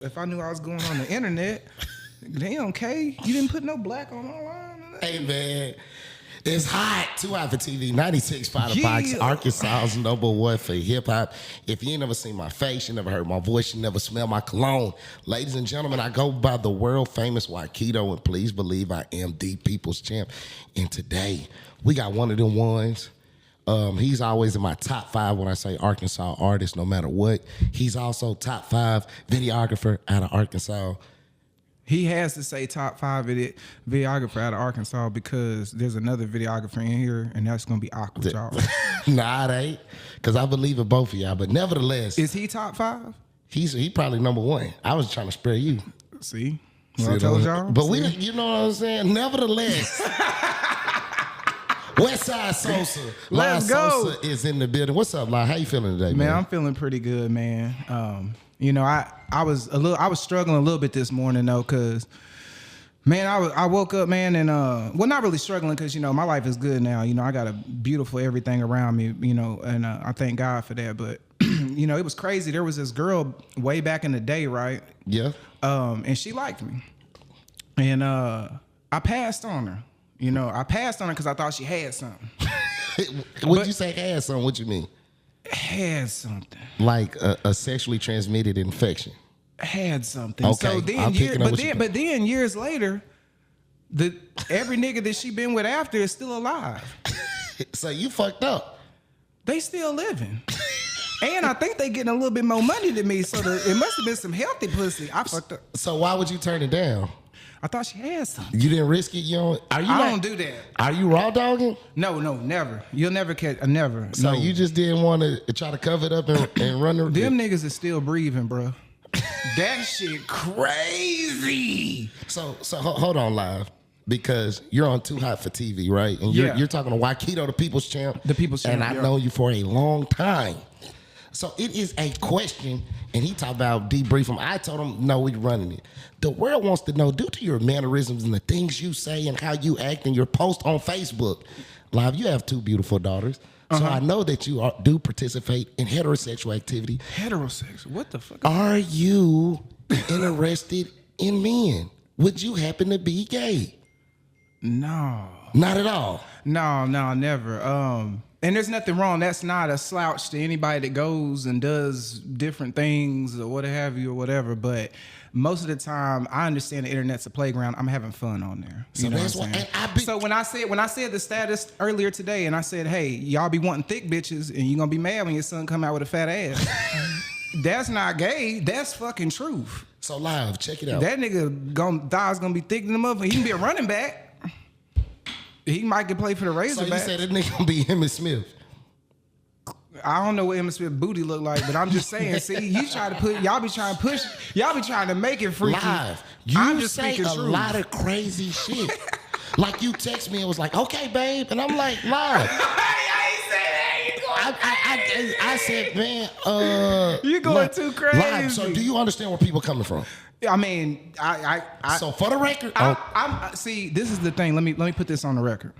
If I knew I was going on the internet, damn, K, you didn't put no black on online. Hey, man. It's hot. Too hot for TV. 96.5 The Box, Yeah. Arkansas's #1 for hip hop. If you ain't never seen my face, you never heard my voice, you never smelled my cologne. Ladies and gentlemen, I go by the world famous Waikito, and please believe I am the people's champ. And today, we got one of them ones. He's always in my top 5 when I say Arkansas artist, no matter what. He's also top 5 videographer out of Arkansas. He has to say top 5 videographer out of Arkansas because there's another videographer in here, and that's gonna be awkward, y'all. Nah, it ain't. Because I believe in both of y'all. But nevertheless, Is he top 5? he probably #1. I was trying to spare you. See, what I told y'all. But we, you know what I'm saying? Nevertheless, Westside Sosa, Let's go. Sosa is in the building. What's up, Li? How you feeling today, man? Man, I'm feeling pretty good, man. You know, I was struggling a little bit this morning though, cause man, I woke up, man, and well, not really struggling, cause you know my life is good now. You know, I got a beautiful everything around me. You know, and I thank God for that. But you know, it was crazy. There was this girl way back in the day, right? Yeah. And she liked me, and I passed on her. You know, I passed on her because I thought she had something. Would you say had something? What you mean? Had something. Like a sexually transmitted infection. Had something. Okay, So I'm then, picking up what you but then years later, every nigga that she been with after is still alive. So you fucked up. They still living. And I think they getting a little bit more money than me, so it must have been some healthy pussy. I fucked up. So why would you turn it down? I thought she had something. You didn't risk it. You don't. Are you? I don't do that. Are you raw dogging? No, never. You'll never catch. Never. So No. you just didn't want to try to cover it up and run the. Them niggas is still breathing, bro. That shit crazy. So hold on, Live, because you're on Too Hot for TV, right? And you're talking to Waikito, the People's Champ. The People's Champ, And I yeah. know you for a long time. So it is a question, and he talked about debrief him. I told him, no, we running it. The world wants to know, due to your mannerisms and the things you say and how you act and your post on Facebook, Live, you have 2 beautiful daughters. So I know that you do participate in heterosexual activity. Heterosexual? What the fuck? Are you interested in men? Would you happen to be gay? No. Not at all. No, never. And there's nothing wrong. That's not a slouch to anybody that goes and does different things or what have you or whatever. But most of the time, I understand the internet's a playground. I'm having fun on there. So You know that's what I'm why. saying? And So when I said the status earlier today, and I said, hey, y'all be wanting thick bitches, and you gonna be mad when your son come out with a fat ass. That's not gay. That's fucking truth. So Live, check it out. That nigga thighs gonna be thick than the motherfucker. He can be a running back. He might get play for the So you Razorbacks. said that nigga gonna be Emmett Smith. I don't know what Emma Smith booty look like, but I'm just saying. See, y'all be trying to make it freaky. Live, I'm you just say speaking a truth. lot of crazy shit. Like you text me and was like, okay, babe. And I'm like, Live. I said, man, You going too crazy. Live, so do you understand where people coming from? I mean, I So for the record, see, this is the thing. Let me put this on the record.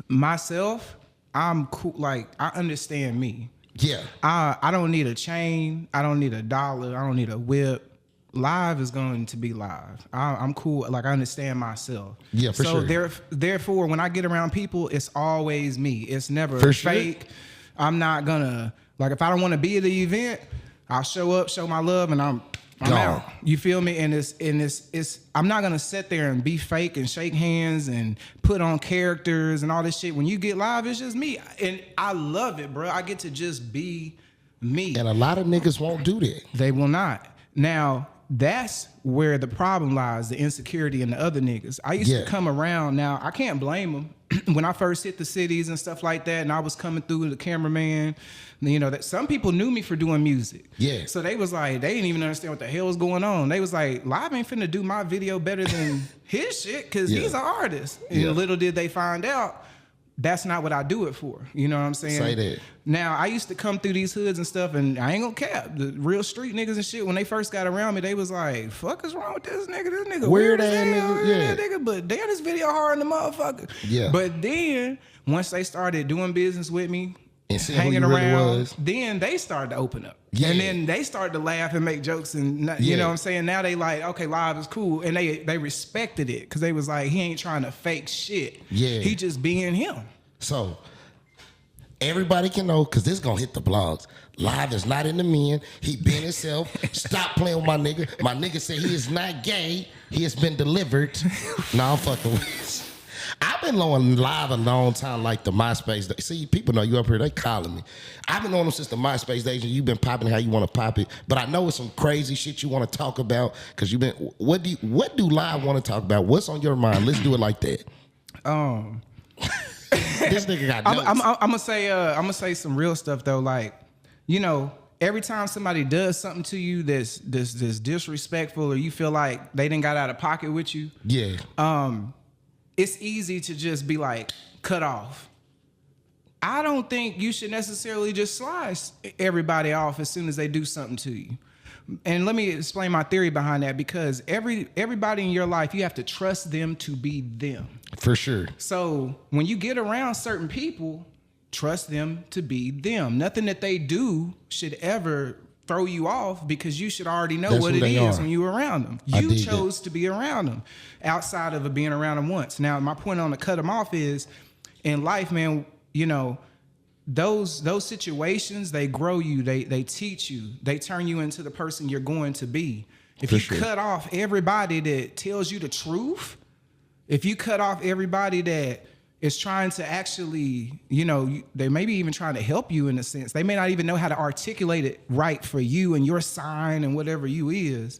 Myself, I'm cool. Like, I understand me. yeah. I don't need a chain. I don't need a dollar. I don't need a whip. Live is going to be live. I'm cool. Like, I understand myself. Yeah, for sure. So therefore, when I get around people, it's always me. It's never For sure. fake. I'm not gonna, like, if I don't want to be at the event, I'll show up, show my love, and I'm Gone. out. You feel me? And it's I'm not gonna sit there and be fake and shake hands and put on characters and all this shit. When you get live, it's just me, and I love it, bro. I get to just be me. And a lot of niggas won't do that. They will not. Now, that's where the problem lies, the insecurity in the other niggas. I used Yeah. to come around. Now, I can't blame them. When I first hit the cities and stuff like that, and I was coming through the cameraman, you know, that some people knew me for doing music. Yeah. So they was like, they didn't even understand what the hell was going on. They was like, Live ain't finna do my video better than his shit, because Yeah. he's an artist. And Yeah. little did they find out, that's not what I do it for. You know what I'm saying? Say that. Now, I used to come through these hoods and stuff, and I ain't gonna cap. The real street niggas and shit, when they first got around me, they was like, fuck is wrong with this nigga? This nigga Weird weird as ass hell, nigga, weird yeah. ass nigga. But damn, this video hard in the motherfucker. Yeah. But then, once they started doing business with me, and seeing who hanging you really around, was. then they started to open up. Yeah. And then they started to laugh and make jokes, and you know what I'm saying? Now they like, okay, live is cool. And they respected it because they was like, he ain't trying to fake shit. Yeah. He just being him. So everybody can know, because this is going to hit the blogs. Live is not in the men. He being himself. Stop playing with my nigga. My nigga said he is not gay. He has been delivered. No, I'm fucking with this. I've been on Live a long time, like the MySpace days. See, people know you up here, they calling me. I've been on them since the MySpace days, and you've been popping how you want to pop it. But I know it's some crazy shit you want to talk about, because you've been, what do Live want to talk about? What's on your mind? Let's do it like that. This nigga got notes. I'm gonna say some real stuff though. Like, you know, every time somebody does something to you that's disrespectful, or you feel like they didn't got out of pocket with you, Yeah. It's easy to just be like cut off. I don't think you should necessarily just slice everybody off as soon as they do something to you. And let me explain my theory behind that, because everybody in your life, you have to trust them to be them. For sure. So when you get around certain people, trust them to be them. Nothing that they do should ever throw you off, because you should already know That's what who it they is are. when you're around them. I You dig chose to be around them outside of being around them once. Now, my point on the cut them off is, in life, man, you know, those situations, they grow you, they teach you, they turn you into the person you're going to be. If you cut off everybody that tells you the truth, if you cut off everybody that is trying to actually, you know, they may be even trying to help you in a sense. They may not even know how to articulate it right for you and your sign and whatever you is.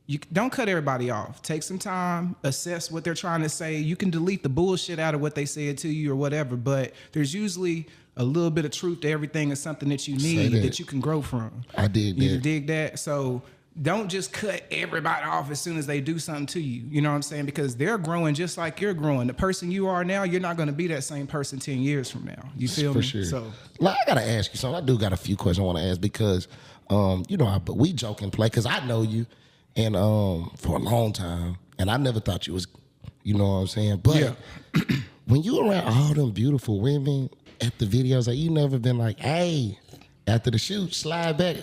You don't cut everybody off. Take some time, assess what they're trying to say. You can delete the bullshit out of what they said to you or whatever, but there's usually a little bit of truth to everything, and something that you need that you can grow from. I dig that. You dig that? So don't just cut everybody off as soon as they do something to you. You know what I'm saying? Because they're growing just like you're growing. The person you are now, you're not going to be that same person 10 years from now. You feel me? For sure. So, like, I got to ask you something. I do got a few questions I want to ask, because, you know, but we joke and play, because I know you and for a long time, and I never thought you was, you know what I'm saying? But yeah. when you around all them beautiful women at the videos, like, you never been like, hey, after the shoot, slide back.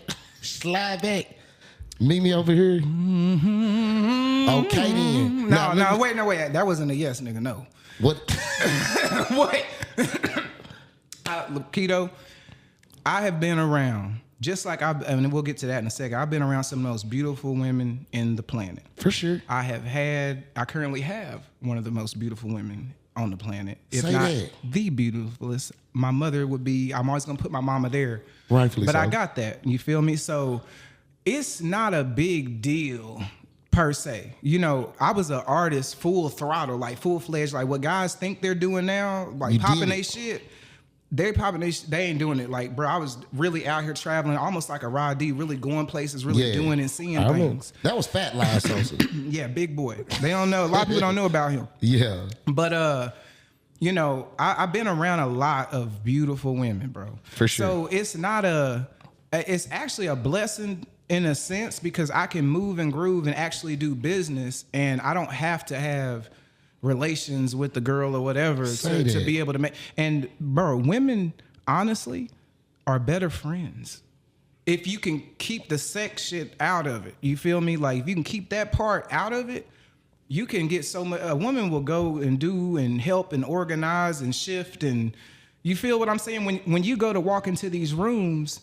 Meet me over here. Mm-hmm. Okay, then. No, wait. That wasn't a yes, nigga. No. What? What? Look, Keto, I have been around, just like and we'll get to that in a second. I've been around some of the most beautiful women in the planet. For sure. I currently have one of the most beautiful women on the planet. If Say not that. the beautifulest. My mother would be, I'm always going to put my mama there. Rightfully but so. I got that. You feel me? So it's not a big deal per se. You know, I was an artist full throttle, like full-fledged, like what guys think they're doing now, like popping they shit. They ain't doing it. Like, bro, I was really out here traveling, almost like a Rod D, really going places, really doing and seeing things. That was fat LiveSosa. Yeah, big boy. They don't know. A lot of people don't know about him. Yeah. But you know, I've been around a lot of beautiful women, bro. For sure. So it's actually a blessing in a sense, because I can move and groove and actually do business, and I don't have to have relations with the girl or whatever to be able to make. And bro, women honestly are better friends if you can keep the sex shit out of it. You feel me? Like, if you can keep that part out of it, you can get so much. A woman will go and do and help and organize and shift, and you feel what I'm saying? When you go to walk into these rooms,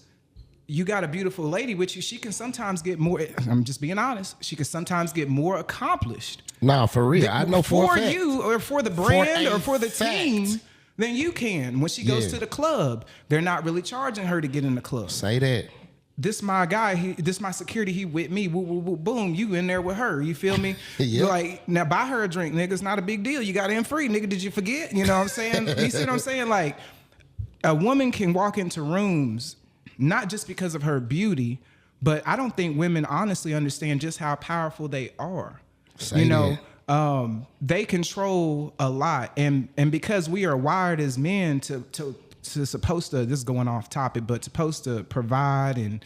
you got a beautiful lady with you, she can sometimes get more, I'm just being honest, she can sometimes get more accomplished. Nah, for real. I know for a fact. You or for the brand or for the team than you can. When she goes to the club, they're not really charging her to get in the club. Say that. This my guy, this my security, he with me, woo, woo, woo, boom, you in there with her, you feel me? Yep. Like, now buy her a drink, nigga, it's not a big deal, you got in free, nigga, did you forget? You know what I'm saying? You see what I'm saying? Like, a woman can walk into rooms, not just because of her beauty, but I don't think women honestly understand just how powerful they are. Say you know, they control a lot, and because we are wired as men to supposed to, this is going off topic, but supposed to provide and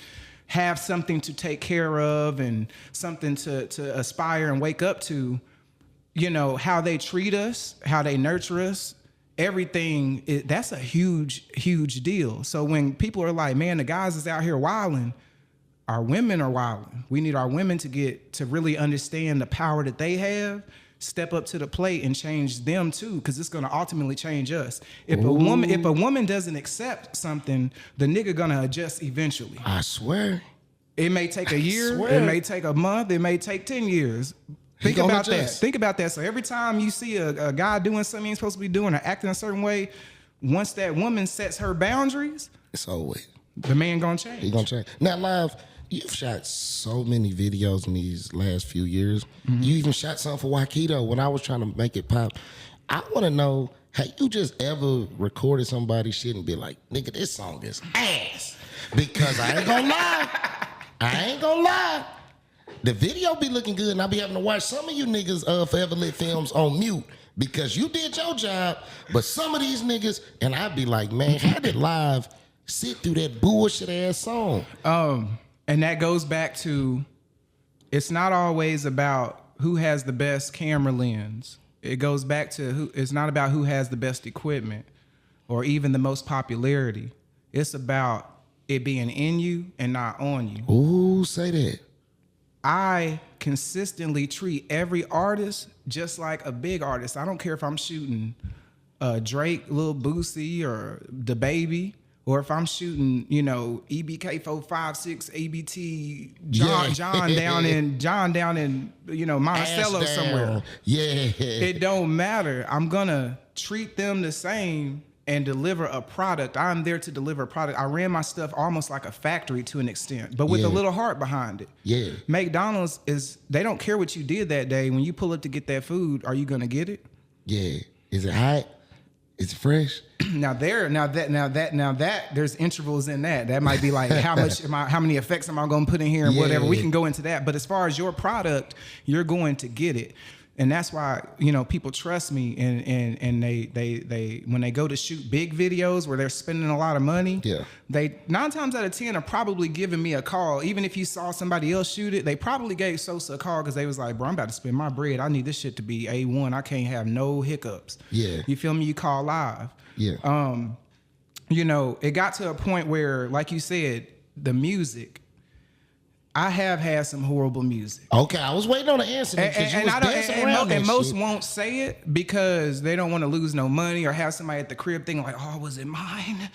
have something to take care of and something to aspire and wake up to, you know, how they treat us, how they nurture us everything, that's a huge deal. So when people are like, man, the guys is out here wilding, our women are wilding. We need our women to really understand the power that they have, step up to the plate and change them too, because it's going to ultimately change us. If a woman doesn't accept something, the nigga gonna adjust eventually. I swear. It may take a year, it may take a month, it may take 10 years. Think about that. Think about that. So every time you see a guy doing something he's supposed to be doing or acting a certain way, once that woman sets her boundaries, it's over. The man gonna change. He gonna change. Now, Live, you've shot so many videos in these last few years. Mm-hmm. You even shot some for Waikito when I was trying to make it pop. I want to know, have you just ever recorded somebody's shit and be like, nigga, this song is ass? Because I ain't gonna lie. The video be looking good, and I be having to watch some of you niggas Forever Lit Films on mute because you did your job, but some of these niggas, and I be like, man, how did Live sit through that bullshit ass song? And that goes back to, it's not always about who has the best camera lens. It goes back to it's not about who has the best equipment or even the most popularity. It's about it being in you and not on you. Ooh, say that. I consistently treat every artist just like a big artist. I don't care if I'm shooting Drake, Lil Boosie, or The Baby, or if I'm shooting, EBK 456, ABT, John down in Monticello somewhere. Yeah. It don't matter. I'm gonna treat them the same and deliver a product. I'm there to deliver a product. I ran my stuff almost like a factory to an extent, but with a little heart behind it. Yeah. McDonald's they don't care what you did that day. When you pull up to get that food, are you gonna get it? Yeah. Is it hot? Is it fresh? Now that there's intervals in that. That might be like how many effects am I gonna put in here and whatever. We can go into that. But as far as your product, you're going to get it. And that's why, people trust me and they when they go to shoot big videos where they're spending a lot of money, they 9 times out of 10 are probably giving me a call. Even if you saw somebody else shoot it, they probably gave Sosa a call because they was like, bro, I'm about to spend my bread. I need this shit to be A1. I can't have no hiccups. Yeah. You feel me? You call Live. Yeah. It got to a point where, like you said, the music, I have had some horrible music. Okay, I was waiting on the answer and most won't say it because they don't want to lose no money or have somebody at the crib thinking like, oh, was it mine?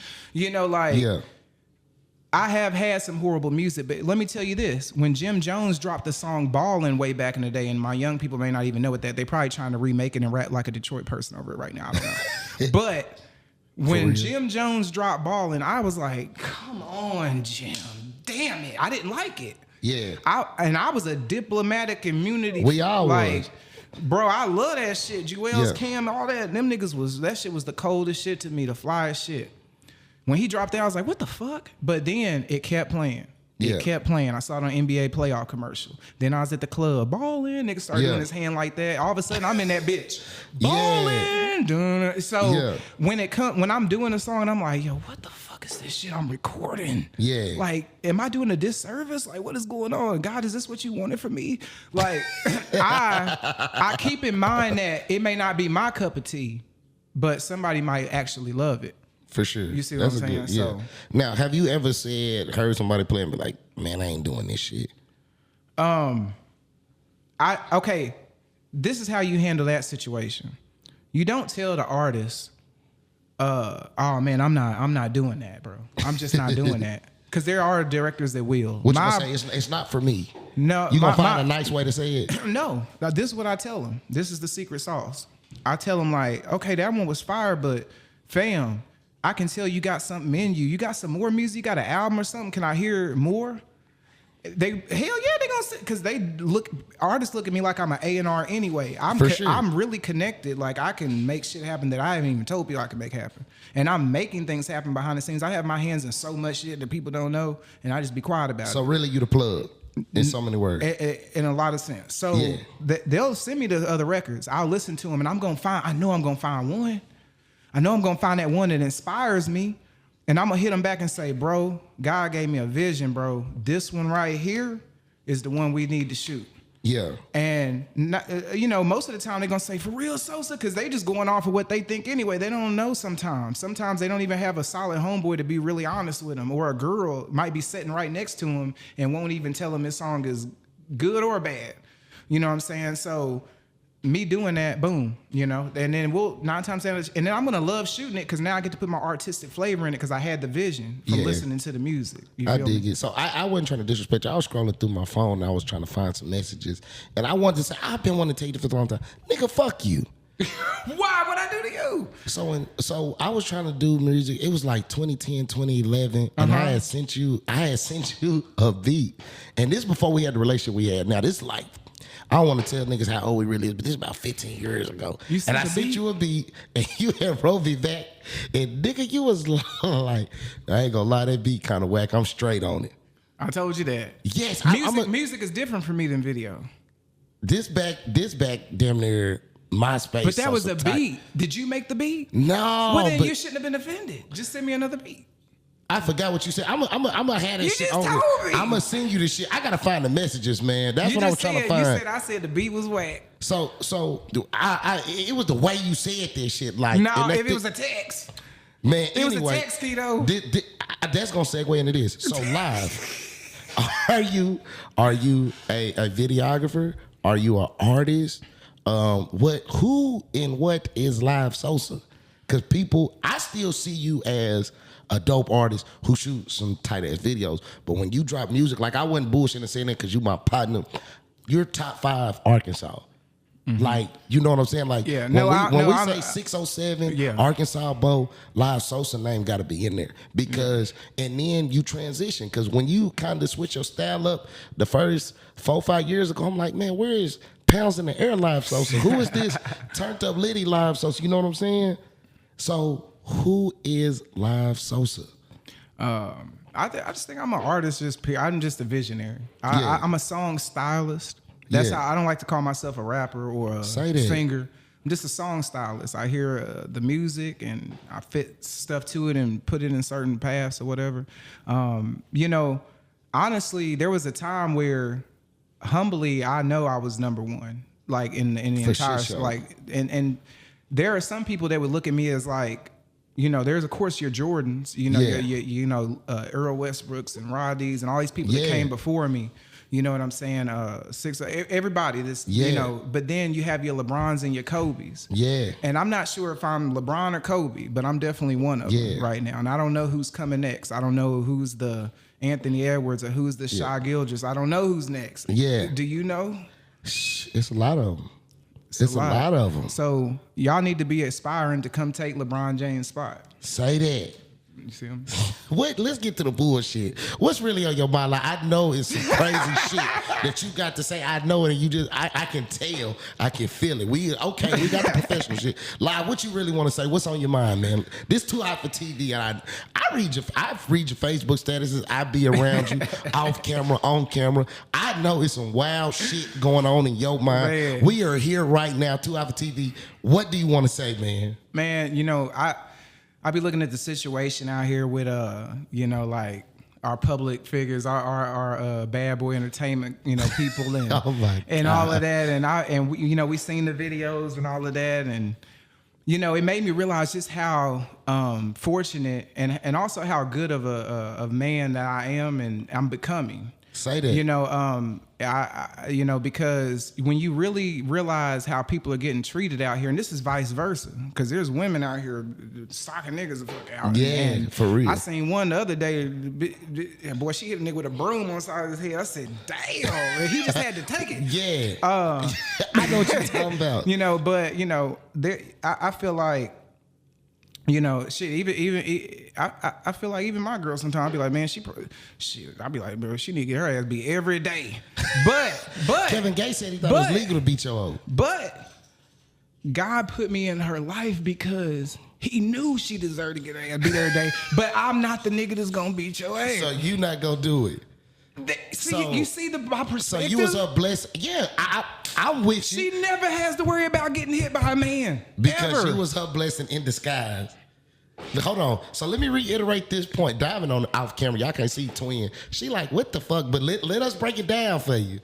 I have had some horrible music, but let me tell you this. When Jim Jones dropped the song Ballin' way back in the day, and my young people may not even know what that, they probably trying to remake it and rap like a Detroit person over it right now. I don't know. But when Jim Jones dropped Ballin', I was like, come on, Jim. Damn it. I didn't like it. Yeah. I was a diplomatic immunity. We all was. Bro, I love that shit. Jewel's Cam, all that. Them niggas that shit was the coldest shit to me, the flyest shit. When he dropped that, I was like, what the fuck? But then it kept playing. It kept playing. I saw it on NBA playoff commercial. Then I was at the club. Ballin'. Nigga started doing his hand like that. All of a sudden, I'm in that bitch. Ballin'. So when I'm doing a song, I'm like, yo, what the fuck is this shit I'm recording? Yeah. Like, am I doing a disservice? Like, what is going on? God, is this what you wanted from me? Like, I keep in mind that it may not be my cup of tea, but somebody might actually love it. For sure. You see what I'm saying? Good, so now, have you ever heard somebody play and be like, man, I ain't doing this shit? Okay, this is how you handle that situation. You don't tell the artist, oh man, I'm not doing that, bro. I'm just not doing that. Because there are directors that will. What you gonna say? It's not for me. No. You gonna find a nice way to say it? No. Now, this is what I tell them. This is the secret sauce. I tell them like, okay, that one was fire, but fam, I can tell you got something in you. You got some more music. You got an album or something. Can I hear more? They gonna say, because artists look at me like I'm an A&R anyway. I'm really connected. Like I can make shit happen that I haven't even told people I can make happen. And I'm making things happen behind the scenes. I have my hands in so much shit that people don't know, and I just be quiet about it. So really, you the plug in so many words. In a lot of sense. So they'll send me the other records. I'll listen to them, and I know I'm gonna find one. I know I'm gonna find that one that inspires me, and I'm gonna hit them back and say, bro, God gave me a vision, bro. This one right here is the one we need to shoot. Yeah. And most of the time they're gonna say, for real, Sosa, because they just going off of what they think anyway. They don't know sometimes. Sometimes they don't even have a solid homeboy to be really honest with them, or a girl might be sitting right next to him and won't even tell him his song is good or bad. You know what I'm saying? So me doing that, boom, and then we'll 9 times out of 10, and then I'm gonna love shooting it because now I get to put my artistic flavor in it because I had the vision from listening to the music. I dig it. So I wasn't trying to disrespect you. I was scrolling through my phone and I was trying to find some messages, and I wanted to say I've been wanting to tell you this for a long time, nigga. Fuck you. Why would I do to you? So I was trying to do music. It was like 2010, 2011, and I had sent you a beat, and this before we had the relationship we had. Now this like. I don't want to tell niggas how old we really is, but this is about 15 years ago. And I sent you a beat, and you had wrote me back, and nigga, you was like, I ain't gonna lie, that beat kind of whack. I'm straight on it. I told you that. Yes, music is different for me than video. This back, damn near MySpace. But that was a beat. Did you make the beat? No. Well, then you shouldn't have been offended. Just send me another beat. I forgot what you said. I'm gonna have that shit on me. I'm gonna send you the shit. I gotta find the messages, man. That's what I was trying to find. I said the beat was whack. So it was the way you said that shit. Like, no, if it was a text, man. It was a text, Keto. That's gonna segue into this. So live, are you a videographer? Are you an artist? Who and what is LiveSosa? Because I still see you as a dope artist who shoots some tight ass videos. But when you drop music, like I wasn't bullshitting and saying that because you my partner, you're top 5 Arkansas. Mm-hmm. Like, you know what I'm saying? Like, when we say 607 Arkansas Bow, LiveSosa name got to be in there because, and then you transition because when you kind of switch your style up, the first 4-5 years ago, I'm like, man, where is Pounds in the Air LiveSosa? Who is this turned up Liddy LiveSosa? You know what I'm saying? So. Who is LiveSosa? I just think I'm an artist. I'm just a visionary. I'm a song stylist. That's how I don't like to call myself a rapper or a singer. I'm just a song stylist. I hear the music and I fit stuff to it and put it in certain paths or whatever. Honestly, there was a time where humbly I know I was number one, like in the entire like, and there are some people that would look at me as like. There's of course your Jordans, Earl Westbrooks and Roddies and all these people that came before me. You know what I'm saying? Everybody, but then you have your LeBrons and your Kobes. Yeah. And I'm not sure if I'm LeBron or Kobe, but I'm definitely one of them right now. And I don't know who's coming next. I don't know who's the Anthony Edwards or who's the Shai Gilgeous. I don't know who's next. Yeah. Do you know? It's a lot of them. It's a lot of them. So y'all need to be aspiring to come take LeBron James' spot. Say that. You see him? Let's get to the bullshit. What's really on your mind? Like, I know it's some crazy shit that you got to say. I know it, and you just, I can tell. I can feel it. We got the professional shit. Like, what you really want to say? What's on your mind, man? This too hot for TV. And I read your Facebook statuses. I be around you off camera, on camera. I know it's some wild shit going on in your mind. Man. We are here right now, too hot for TV. What do you want to say, man? Man, I be looking at the situation out here with like our public figures, our bad boy entertainment, people and and all of that, and we seen the videos and all of that, and it made me realize just how fortunate and also how good of a man that I am and I'm becoming. Say that. Because when you really realize how people are getting treated out here, and this is vice versa, because there's women out here socking niggas the fuck out. Yeah, and for real. I seen one the other day, boy, she hit a nigga with a broom on the side of his head. I said, damn, and he just had to take it. Yeah. I know what you're talking about. I feel like, shit. I feel like even my girl sometimes I'll be like, man, I'll be like, bro, she need to get her ass beat every day. But Kevin Gates said he thought it was legal to beat your old. But God put me in her life because He knew she deserved to get her ass beat every day. But I'm not the nigga that's gonna beat your ass. So you not gonna do it. You see my perspective. So you was a blessed. Yeah, I'm with you. She never has to worry about getting hit by a man because ever. She was her blessing in disguise. Hold on. So let me reiterate this point. Diving on off camera, y'all can't see twin. She like, what the fuck? But let us break it down for you.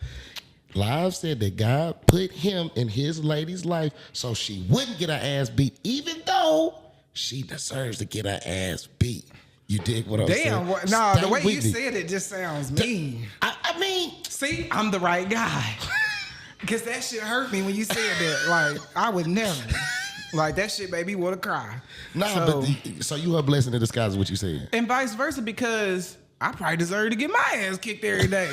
Live said that God put him in his lady's life so she wouldn't get her ass beat, even though she deserves to get her ass beat. You dig what I'm saying? Damn, nah, the way you said it just sounds mean. I mean, see, I'm the right guy. Because that shit hurt me when you said that. Like, I would never. Like, that shit made me want to cry. Nah, so you are a blessing in disguise is what you said. And vice versa, because I probably deserve to get my ass kicked every day.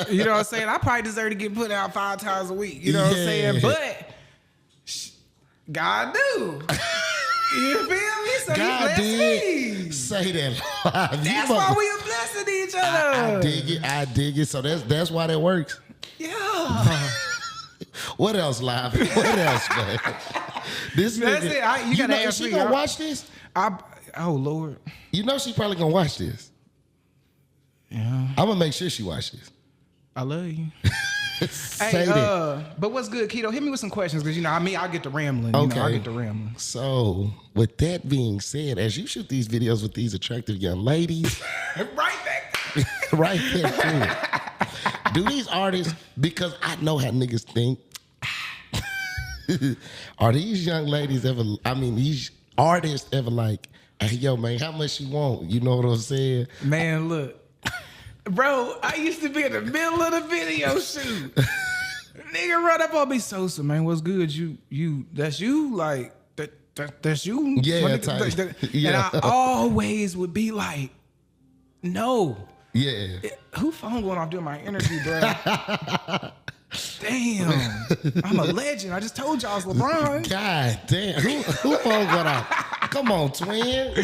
You know what I'm saying? I probably deserve to get put out 5 times a week. You know what I'm saying? But God do. You feel me? So God he blessed me. Say that. That's why we are blessing each other. I dig it. So that's why that works. Yeah. What else, Live? What else, man? This that's nigga, it. You gotta ask she me. gonna watch this? Oh Lord. You know she probably gonna watch this. Yeah. I'm gonna make sure she watch this. I love you. Say that. But what's good, Keto? Hit me with some questions, because I get to rambling. Okay. I get to rambling. So, with that being said, as you shoot these videos with these attractive young ladies, right back. right there, too. Do these artists? Because I know how niggas think. Are these young ladies ever? I mean, these artists ever like, hey, yo, man, how much you want? You know what I'm saying? Man, look. Bro, I used to be in the middle of the video shoot. Nigga run up on me, Sosa, man, what's good? You that's you? Like, that's you? Yeah, yeah. And I always would be like, no. Yeah. Who phone going off during my interview, bro? Damn. I'm a legend. I just told y'all I was LeBron. God damn. Who phone going off? Come on, twin.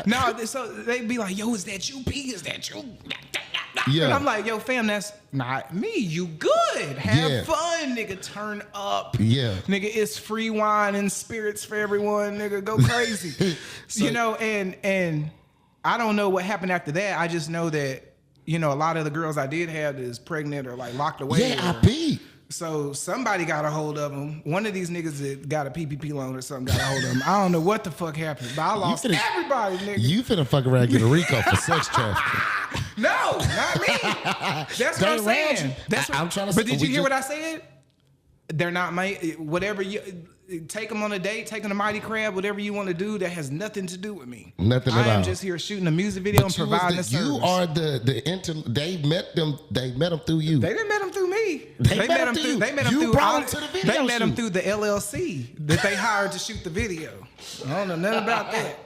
No, so they be like, yo, is that you, P? Is that you? Yeah. And I'm like, yo, fam, that's not me. You good. Have fun, nigga. Turn up. Yeah. Nigga, it's free wine and spirits for everyone. Nigga, go crazy. So, you know, and I don't know what happened after that. I just know that, you know, a lot of the girls I did have is pregnant or like locked away. Yeah, I beat. So somebody got a hold of them. One of these niggas that got a PPP loan or something got a hold of them. I don't know what the fuck happened, but I lost everybody, nigga. You finna fuck around and get a RICO for sex trafficking. No, not me. That's what I'm saying. I'm trying to. But did you hear what I said? They're not my whatever you take them on a date, take them to Mighty Crab, whatever you want to do. That has nothing to do with me. Nothing at all. I am just here shooting a music video and providing a service. You are They met them through you. They didn't met them through me. They met them through you. They met them You through. brought them to the video They met them shoot. through the LLC that they hired to shoot the video. I don't know nothing about that.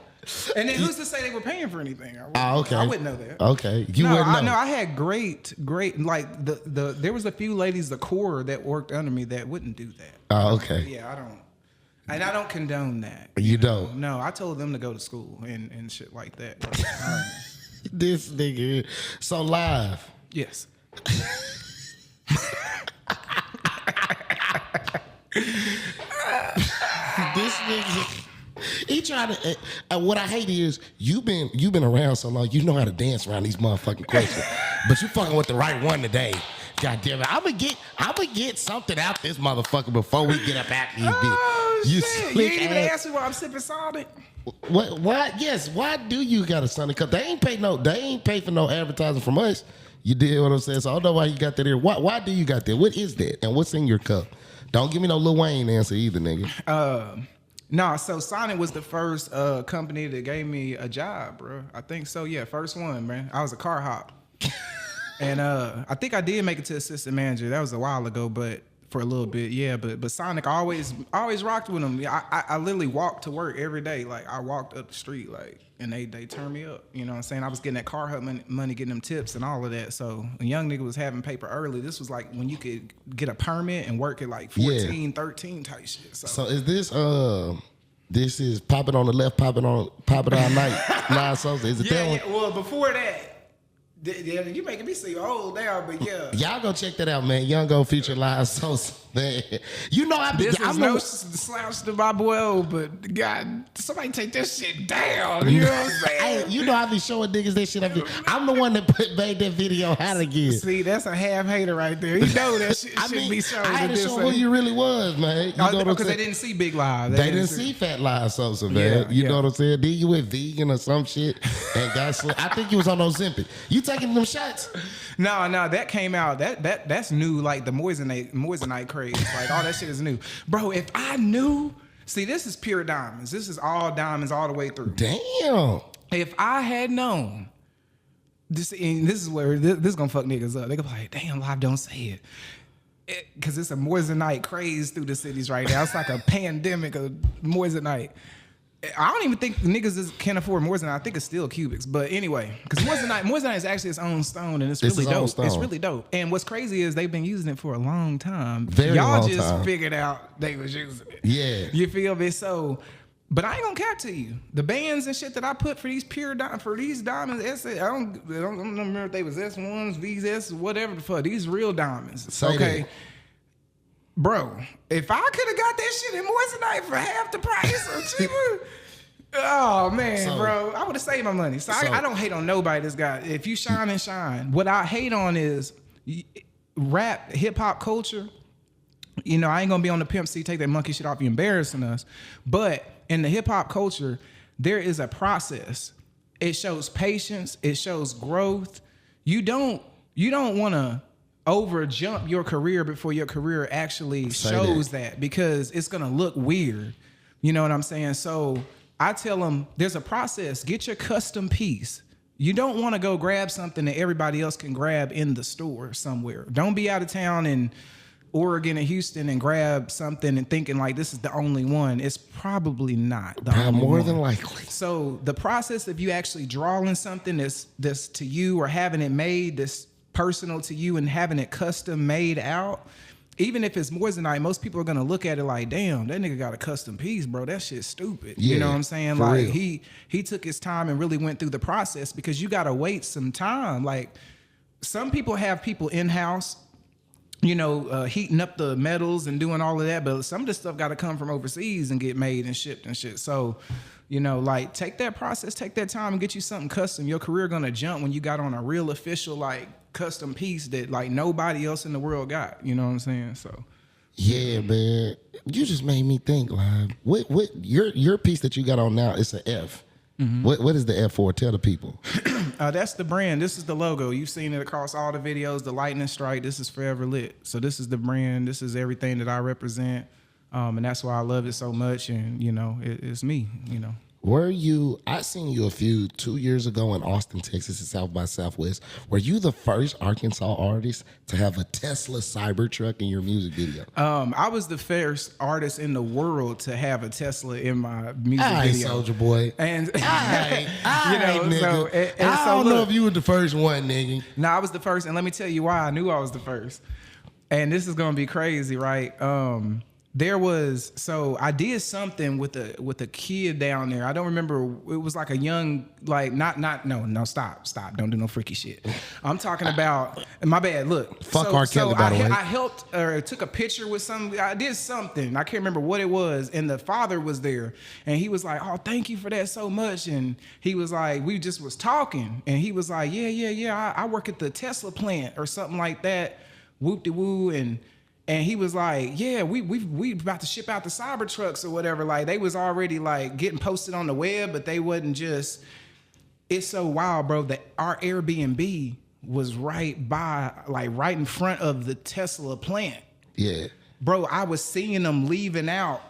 And then who's to say they were paying for anything? Okay. I wouldn't know that. Okay, you wouldn't know. I know. I had great, like there was a few ladies, the core that worked under me that wouldn't do that. Oh, okay. Yeah, I don't condone that. You don't? No, I told them to go to school and shit like that. This nigga. So Live. Yes. This nigga. He tried to. What I hate is you've been around so long. You know how to dance around these motherfucking questions, but you fucking with the right one today. God damn it! I'm gonna get something out this motherfucker before we get up after you. Oh, You shit. You ain't even asked me why I'm sipping Sonic. What? Why? Yes. Why do you got a Sonic cup? They ain't pay for no advertising from us. You did what I'm saying. So I don't know why you got that here. Why do you got that? What is that? And what's in your cup? Don't give me no Lil Wayne answer either, nigga. No, so Sonic was the first company that gave me a job, bro. I think so. Yeah, first one, man. I was a car hop. And I think I did make it to assistant manager. That was a while ago, but for a little bit, yeah. But Sonic, I always rocked with them. I literally walked to work every day. Like I walked up the street, like, and they turned me up. You know what I'm saying? I was getting that car hub money, getting them tips and all of that. So a young nigga was having paper early. This was like when you could get a permit and work at like 14, 13 type shit. So is this this is popping on the left, popping all night. LiveSosa. Is it that one? Yeah. Well, before that. Yeah, you making me see old now, but yeah. Y'all go check that out, man. Young Go feature LiveSosa. You know, This is no slouch to my boy O, but God, somebody take that shit down. You know what I'm saying? Hey, you know I be showing niggas that shit. I'm the one that made that video out again. See, that's a half hater right there. You know that shit should be shown. I had to show who you really was, man. You know because they didn't see Big Live. They didn't see Fat LiveSosa, man. You know what I'm saying? Then you went vegan or some shit and got slim. I think you was on Ozempic. You taking them shots? No, that came out. That's new. Like the Moissanite craze. Like all that shit is new, bro. If I knew, see, this is pure diamonds. This is all diamonds all the way through. Damn. If I had known, this is where this is gonna fuck niggas up. They gonna be like, damn, Live, don't say it, because it's a Moissanite craze through the cities right now. It's like a pandemic of Moissanite. I don't even think the niggas can afford Moissanite. I think it's still cubics. But anyway, because Moissanite is actually its own stone, and it's really dope. It's really dope. And what's crazy is they've been using it for a long time. Y'all just figured out they was using it. Yeah. You feel me? So, but I ain't gonna cap to you. The bands and shit that I put for these diamonds, I don't remember if they was S1s, VS, whatever the fuck. These real diamonds. Okay. That. Bro, if I could have got that shit in Moissanite for half the price or cheaper, oh man, bro, I would have saved my money. So I don't hate on nobody that's got. If you shine and shine, what I hate on is rap, hip hop culture. You know, I ain't gonna be on the Pimp C, take that monkey shit off, you embarrassing us. But in the hip hop culture, there is a process. It shows patience. It shows growth. You don't want to over jump your career before your career actually shows that, because it's gonna look weird. You know what I'm saying? So I tell them there's a process. Get your custom piece. You don't want to go grab something that everybody else can grab in the store somewhere. Don't be out of town in Oregon and Houston and grab something and thinking like this is the only one. It's probably not the only more one. Than likely. So the process of you actually drawing something that's to you, or having it made this personal to you and having it custom made out, even if it's Moissanite, most people are gonna look at it like, damn, that nigga got a custom piece, bro. That shit's stupid. Yeah, you know what I'm saying? Like real. He took his time and really went through the process, because you gotta wait some time. Like some people have people in-house, you know, heating up the metals and doing all of that, but some of this stuff gotta come from overseas and get made and shipped and shit. So, you know, like take that process, take that time and get you something custom. Your career gonna jump when you got on a real official, like, custom piece that like nobody else in the world got. You know what I'm saying? So yeah, man, you just made me think, Live. What your piece that you got on now, it's an F. Mm-hmm. What is the F for? Tell the people. That's the brand. This is the logo. You've seen it across all the videos. The lightning strike. This is Forever Lit. So this is the brand. This is everything that I represent, and that's why I love it so much. And you know, it's me. You know. I seen you 2 years ago in Austin, Texas at South by Southwest. Were you the first Arkansas artist to have a Tesla Cybertruck in your music video? I was the first artist in the world to have a Tesla in my music video. Soldier Boy. And you know, nigga. So, I don't know if you were the first one, nigga. No, I was the first, and let me tell you why I knew I was the first. And this is gonna be crazy, right? I did something with a kid down there. I don't remember. It was like a young, like stop. Don't do no freaky shit. I'm talking about, my bad. Look. Fuck R. Kelly, by the way. I helped or took a picture with I did something. I can't remember what it was. And the father was there. And he was like, oh, thank you for that so much. And he was like, we just was talking. And he was like, yeah. I work at the Tesla plant or something like that. Whoop-de-woo. And he was like, yeah, we about to ship out the Cybertrucks or whatever. Like they was already like getting posted on the web, but they wasn't just. It's so wild, bro, that our Airbnb was right in front of the Tesla plant. Yeah. Bro, I was seeing them leaving out,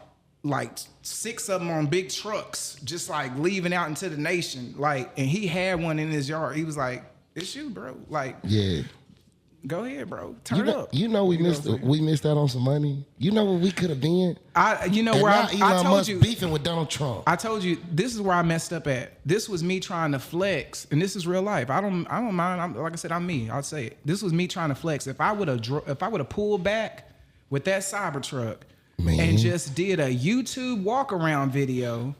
like 6 of them on big trucks, just like leaving out into the nation. Like, and he had one in his yard. He was like, it's you, bro. Like, yeah. Go ahead, bro. Turn up. You know we missed out on some money. You know what we could have been. I told Musk you beefing with Donald Trump. I told you this is where I messed up at. This was me trying to flex, and this is real life. I don't mind. Like I said, I'm me. I'll say it. This was me trying to flex. If I would have pulled back with that Cybertruck and just did a YouTube walk around video,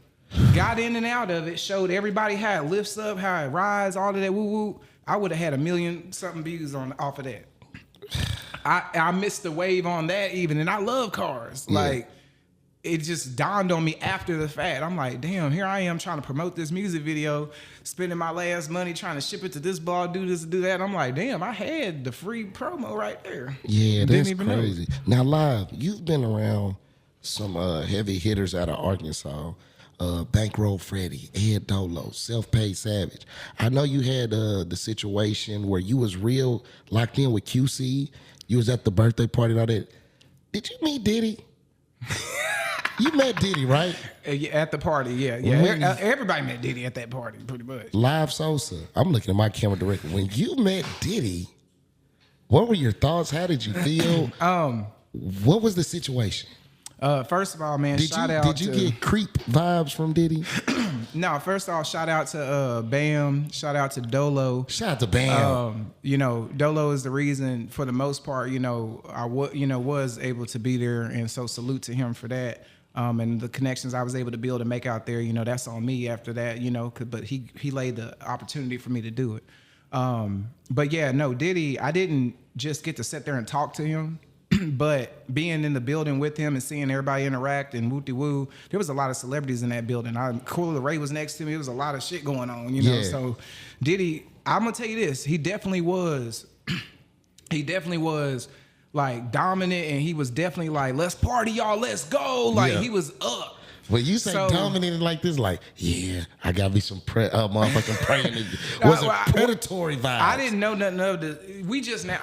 got in and out of it, showed everybody how it lifts up, how it rides, all of that woo woo. I would have had 1 million something views off of that. I missed the wave on that even, and I love cars. Yeah. Like, it just dawned on me after the fact. I'm like, damn, here I am trying to promote this music video, spending my last money trying to ship it to this blog, do this, do that. I'm like, damn, I had the free promo right there. Yeah, Didn't that's even crazy. Now, Live, you've been around some heavy hitters out of Arkansas. Bankroll Freddie, Ed Dolo, Self-Paid Savage. I know you had the situation where you was real locked in with QC. You was at the birthday party and all that. Did you meet Diddy? You met Diddy, right? At the party, yeah. Everybody met Diddy at that party, pretty much. LiveSosa. I'm looking at my camera directly. When you met Diddy, what were your thoughts? How did you feel? What was the situation? First of all, man, Did you get creep vibes from Diddy? No, first off, shout out to Bam. Shout out to Dolo. Shout out to Bam. Dolo is the reason, for the most part, I was able to be there, and so salute to him for that. And the connections I was able to build and make out there, that's on me after that, but he laid the opportunity for me to do it. But yeah, no, Diddy, I didn't just get to sit there and talk to him, but being in the building with him and seeing everybody interact and woo-de-woo, there was a lot of celebrities in that building. Cool Ray was next to me. There was a lot of shit going on, Yeah. So Diddy, I'm gonna tell you this, he definitely was like dominant, and he was definitely like, let's party, y'all, let's go. Like, he was up. When you say dominated like this, like, yeah, I got me some motherfucking praying. Was it predatory vibes? I didn't know nothing of this.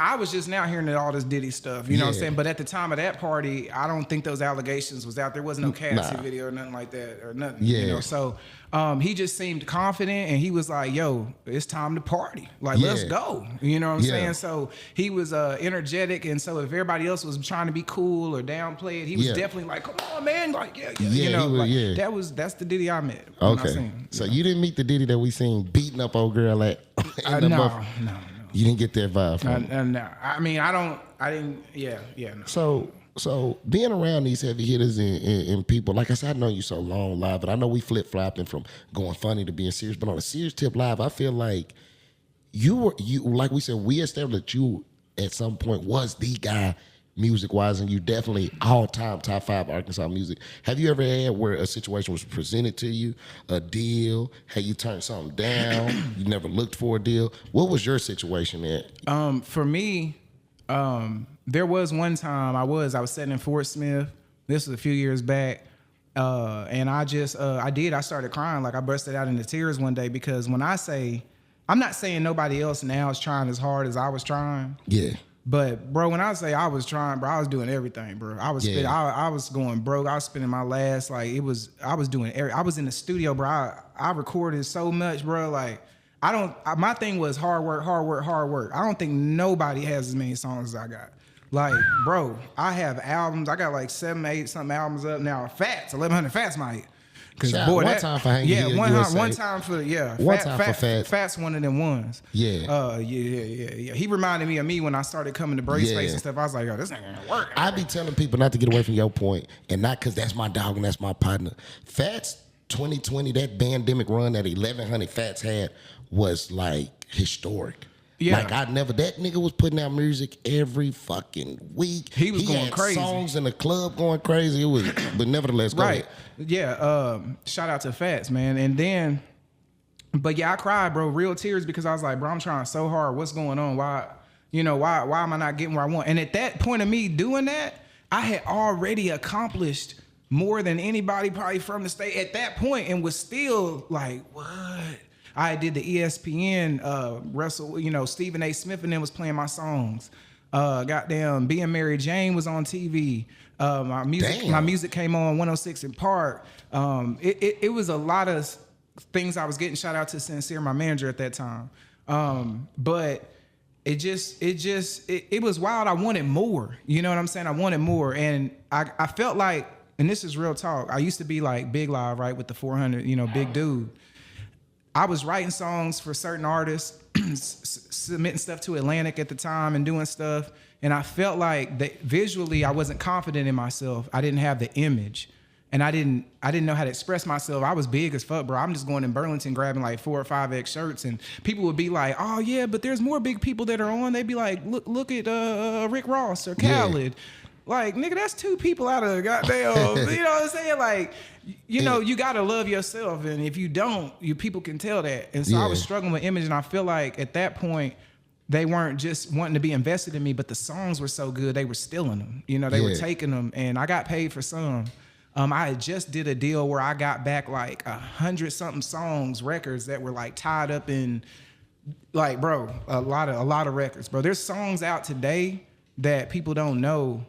I was just now hearing all this Diddy stuff. You know what I'm saying? But at the time of that party, I don't think those allegations was out there. Wasn't no Cassie video or nothing like that or nothing. Yeah. So he just seemed confident, and he was like, yo, it's time to party. Like, let's go. You know what I'm saying? So he was energetic, and so if everybody else was trying to be cool or downplay it, he was definitely like, come on, man. Like, that's the Diddy I met. Okay. So you didn't meet the Diddy that we seen beating up old girl at no. You didn't get that vibe from him. No. I mean, I didn't, no. So being around these heavy hitters and people, like I said, I know you so long, Live, but I know we flip-flopping from going funny to being serious, but on a serious tip, Live, I feel like you like we said, we established that you at some point was the guy music-wise, and you definitely all-time top 5 Arkansas music. Have you ever had where a situation was presented to you, a deal, had you turned something down, you never looked for a deal? What was your situation at? For me, there was one time I was sitting in Fort Smith. This was a few years back. And I started crying. Like, I busted out into tears one day, because when I'm not saying nobody else now is trying as hard as I was trying. Yeah. But bro, when I say I was trying, bro, I was doing everything, bro. I was I was going broke. I was spending my last, I was in the studio, bro. I recorded so much, bro. Like, my thing was hard work. I don't think nobody has as many songs as I got. Like, bro, I have albums. I got like 7, 8 something albums up now. Fats, 1100 Fats might. Cause boy, one time for hanging one time for Fats. Fats one of them ones. Yeah. Yeah. He reminded me of me when I started coming to Brace Space and stuff. I was like, yo, this ain't gonna work. I be telling people not to get away from your point, and not because that's my dog and that's my partner. Fats 2020, that pandemic run that 1100 Fats had was like historic. Yeah. Like, that nigga was putting out music every fucking week. He was going crazy. Songs in the club going crazy. It was, but nevertheless, go ahead. Yeah. Shout out to Fats, man. And then, but yeah, I cried, bro, real tears, because I was like, bro, I'm trying so hard. What's going on? Why am I not getting where I want? And at that point of me doing that, I had already accomplished more than anybody probably from the state at that point, and was still like, what? I did the ESPN Stephen A. Smith and them was playing my songs. Goddamn, Being Mary Jane was on TV. My music came on 106 in Park. It was a lot of things I was getting. Shout out to Sincere, my manager at that time. But it was wild. I wanted more. You know what I'm saying? I wanted more, and I felt like, and this is real talk, I used to be like Big Live, right, with the 400, big dude. I was writing songs for certain artists, submitting stuff to Atlantic at the time and doing stuff. And I felt like that visually I wasn't confident in myself. I didn't have the image. and I didn't know how to express myself. I was big as fuck, bro. I'm just going in Burlington grabbing like 4 or 5X shirts, and people would be like, "Oh yeah, but there's more big people that are on." They'd be like, "Look at Rick Ross or Khaled." Like, nigga, that's 2 people out of goddamn. You know what I'm saying? Like, you know, you gotta love yourself, and if you don't, people can tell that. And so I was struggling with image, and I feel like at that point, they weren't just wanting to be invested in me, but the songs were so good, they were stealing them. You know, they were taking them, and I got paid for some. I had just did a deal where I got back like 100-something songs, records that were like tied up in, like, bro, a lot of records, bro. There's songs out today that people don't know.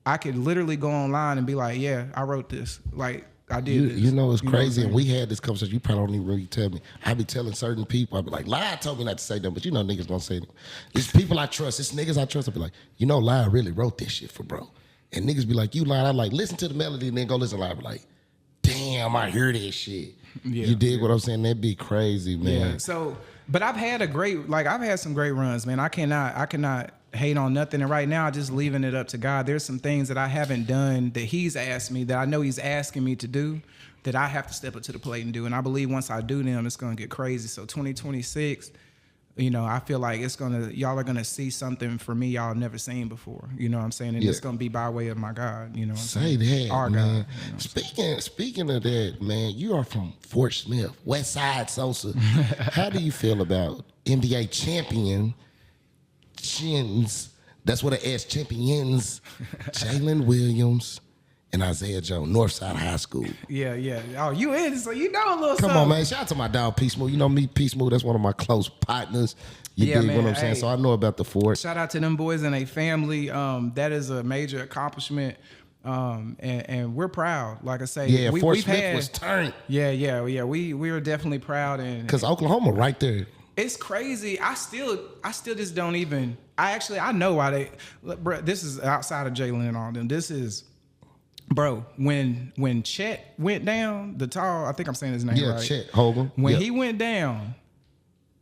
I could literally go online and be like, yeah, I wrote this. Like, I did this. You know, it's crazy. And we had this conversation. You probably don't even really tell me. I be telling certain people, I be like, Lie told me not to say them, but you know niggas gonna say them. It's people I trust. It's niggas I trust. I be like, you know, Lie really wrote this shit for bro. And niggas be like, you Lie. I like, listen to the melody and then go listen to Lie. I be like, damn, I hear this shit. Yeah, you dig what I'm saying? That'd be crazy, man. Yeah. So, but I've had I've had some great runs, man. I cannot hate on nothing. And right now, just leaving it up to God. There's some things that I haven't done that he's asked me, that I know he's asking me to do, that I have to step up to the plate and do. And I believe once I do them, it's going to get crazy. So 2026, you know, I feel like y'all are going to see something for me y'all have never seen before. You know what I'm saying? And it's going to be by way of my God. You know what I'm saying? Say that, our man. God. You know Speaking of that, man, you are from Fort Smith, West Side Sosa. How do you feel about NBA champions? That's what it is, champions. Jalen Williams and Isaiah Jones, Northside High School. Yeah. Oh, you in, so you know a little Come something. on, man. Shout out to my dog, P Smooth. You know me, P Smooth, that's one of my close partners. You dig man, what I'm saying? So I know about the Fort. Shout out to them boys and a family. That is a major accomplishment. And we're proud. Like I say, Fort Smith was turned. Yeah. We were definitely proud, and because Oklahoma right there. It's crazy. I still just don't even. I know why they. Bro, this is outside of Jalen and all them. This is, bro. When Chet went down, the tall. I think I'm saying his name right. Chet Holmgren. When he went down,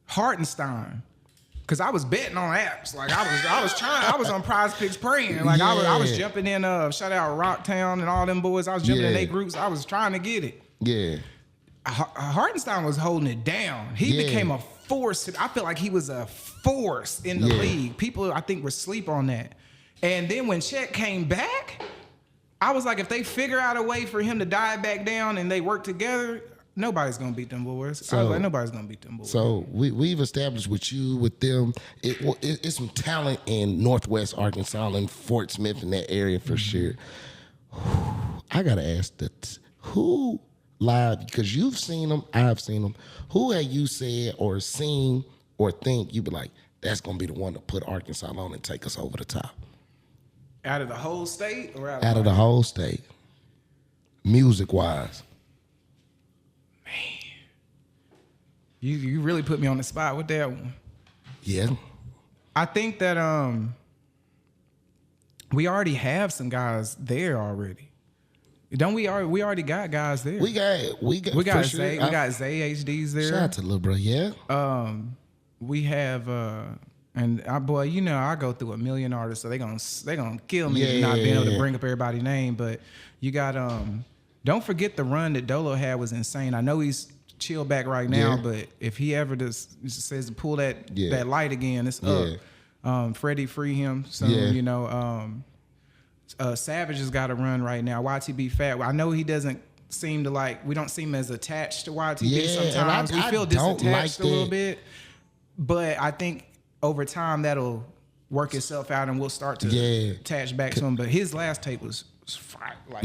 Hartenstein. Cause I was betting on apps. Like I was on Prize Picks praying. Like I was jumping in. Shout out Rocktown and all them boys. I was jumping in their groups. I was trying to get it. Yeah. Hartenstein was holding it down. He became a force. I feel like he was a force in the league. People, I think, were asleep on that. And then when Chet came back, I was like, if they figure out a way for him to dive back down and they work together, nobody's gonna beat them boys. So, I was like, nobody's gonna beat them boys. So we've established with you, with them, it's some talent in Northwest Arkansas and Fort Smith in that area for sure. I gotta ask that, who live, because you've seen them, I've seen them. Who have you said or seen or think you be like, that's gonna be the one to put Arkansas on and take us over the top? Out of the whole state, or out of the whole state, music wise? You really put me on the spot with that one. Yeah. I think that we already have some guys there already. Don't we already got guys there? We got Zay, we got Zay HDs there. Shout out to Lil Bro, yeah. We have and boy, you know, I go through a million artists, so they gonna kill me not being able to bring up everybody's name. But you got don't forget the run that Dolo had was insane. I know he's chill back right now, but if he ever just says to pull that light again, it's up. Freddie, free him. So you know, Savage has got to run right now. YTB Fat. I know he doesn't seem to like. We don't seem as attached to YTB sometimes. We feel disattached a little bit, but I think over time that'll work itself out, and we'll start to attach back to him. But his last tape was fire. Like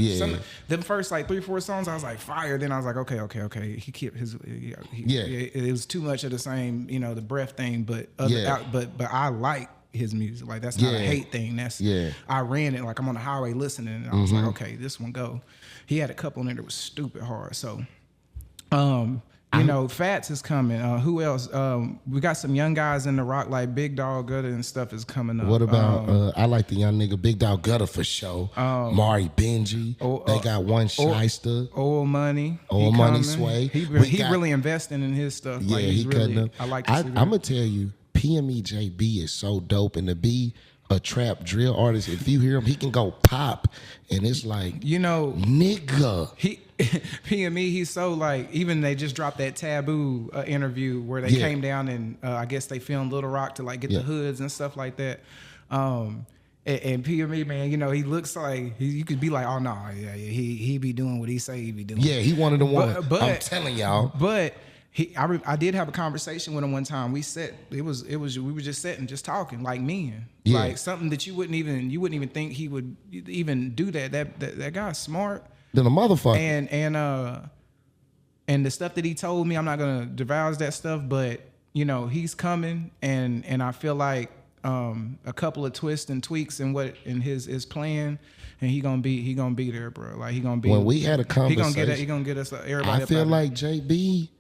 them first like 3-4 songs, I was like fire. Then I was like, okay. He kept his. It was too much of the same, you know, the breath thing. But but I like his music. Like that's not a hate thing. That's I ran it like I'm on the highway listening, and I was like, okay, this one go. He had a couple in there that was stupid hard. So, you know, Fats is coming. Who else? We got some young guys in the rock, like Big Dog Gutter and stuff is coming up. What about? I like the young nigga Big Dog Gutter for sure. Mari Benji. They got one Shyster. Old Money. Old Money Sway. He really investing in his stuff. Yeah, like, he cutting up. I like to see that. I'm gonna tell you, PMEJB is so dope, and to be a trap drill artist, if you hear him, he can go pop, and it's like, you know, nigga. He P&Me, he's so like, even they just dropped that Taboo interview where they came down and I guess they filmed Little Rock to like get the hoods and stuff like that. And P&Me, man, you know, he looks like you could be like, oh no, he be doing what he say he be doing. Yeah, he one of the ones. But I'm telling y'all. But I did have a conversation with him one time. We were just sitting, just talking like men, like something that you wouldn't even think he would even do that. That guy's smart than a motherfucker. And the stuff that he told me, I'm not gonna divulge that stuff, but you know he's coming, and I feel like a couple of twists and tweaks in his plan, and he gonna be there, bro. Like he gonna be. When we had a conversation, he gonna get us everybody. I feel like JB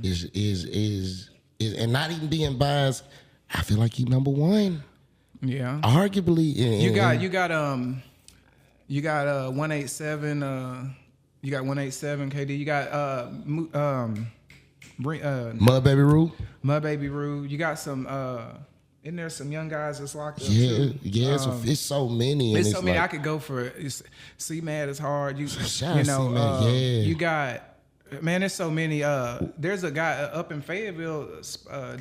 is and not even being biased. I feel like he number one. Yeah, arguably. You got 187. You got 187 KD. You got Mud Baby Rue. Mud Baby Rue. You got some. Isn't there some young guys that's locked up? Yeah, it's so many. It's so many. Like, I could go for C-Mad is hard. You know, you got. Man, there's so many. There's a guy up in Fayetteville,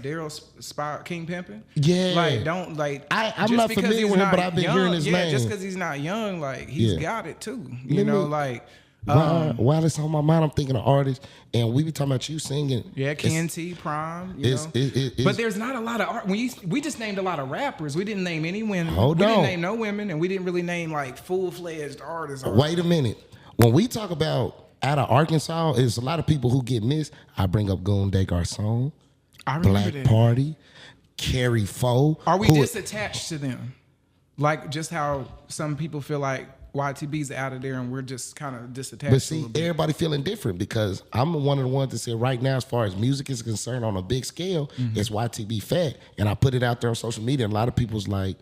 Daryl King Pimpin'. Yeah, like don't like. I'm not familiar with him, but I've been hearing his name. Just because he's not young, like he's got it too. You know, like. While it's on my mind, I'm thinking of artists, and we be talking about you singing. Yeah, Ken T, Prime. You know? But there's not a lot of art. We just named a lot of rappers. We didn't name any women. We didn't name no women, and we didn't really name like full-fledged artists. Wait a minute. When we talk about out of Arkansas, there's a lot of people who get missed. I bring up Goon Day Garcon, Black Party, Carrie Foe. Are we disattached to them? Like just how some people feel like YTB's out of there and we're just kind of disattached. But see, everybody feeling different because I'm one of the ones that said right now, as far as music is concerned on a big scale, it's YTB Fat. And I put it out there on social media and a lot of people's like,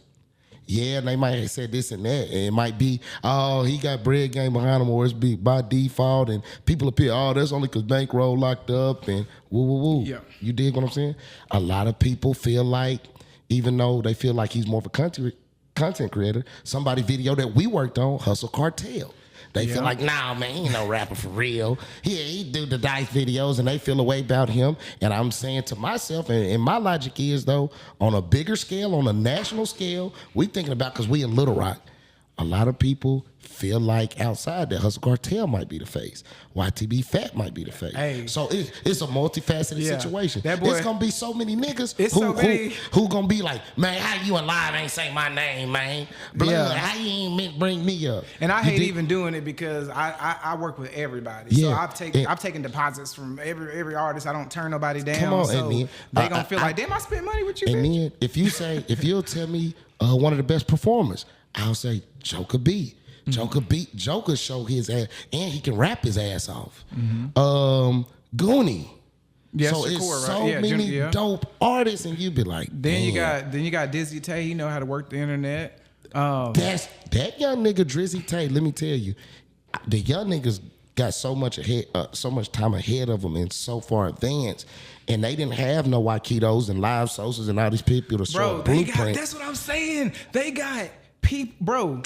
yeah, and they might have said this and that. And it might be, oh, he got bread game behind him or it's be by default. And people appear, oh, that's only because Bankroll locked up and woo. Yeah. You dig what I'm saying? A lot of people feel like, even though they feel like he's more of a content creator, somebody video that we worked on, Hustle Cartel. They feel like, nah, man, he ain't no rapper for real. He do the Dice videos, and they feel a way about him. And I'm saying to myself, and my logic is, though, on a bigger scale, on a national scale, we thinking about, because we in Little Rock, a lot of people feel like outside that Hustle Cartel might be the face. YTB Fat might be the face. Hey. So it's a multifaceted situation. There's going to be so many niggas who going to be like, man, how you in live ain't say my name, man? How you ain't bring me up? And I hate even doing it because I work with everybody. So I've taken deposits from every artist. I don't turn nobody down. Come on, so they going to feel like, damn, I spent money with you, and then if you'll tell me one of the best performers, I'll say Joker B. Joker show his ass, and he can rap his ass off. Goonie. Yeah, so it's so many dope artists, and you be like, then you got Dizzy Tay. He know how to work the internet. That's that young nigga Drizzy Tay. Let me tell you, the young niggas got so much time ahead of them, and so far advanced. And they didn't have no Aikidos and LiveSosas and all these people to show a blueprint. That's what I'm saying. They got people, bro.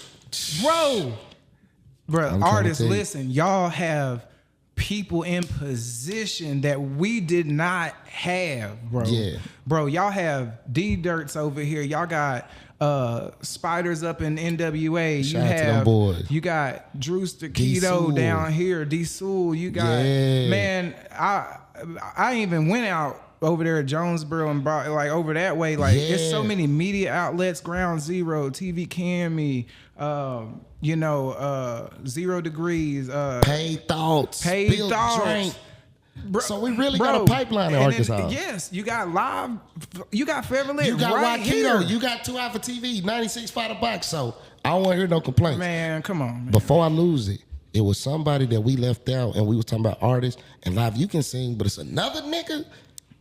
Artists, listen, y'all have people in position that we did not have, bro. Yeah. Bro, y'all have D-Dirts over here. Y'all got Spiders up in NWA. You got Drewster Keto down here, D-Soul. You got, man, I even went out over there at Jonesboro and brought like over that way. Like there's so many media outlets, Ground Zero, TV Cammy, 0 Degrees, Paid Thoughts, Drink. Bro, so we really got a pipeline in Arkansas. Yes, you got live, you got Forever Lit, you got right Waikito, here. you got 2 Alpha TV, 96 by the box. So I don't want to hear no complaints. Man, come on. Man. Before I lose it, it was somebody that we left out, and we was talking about artists and live. You can sing, but it's another nigga.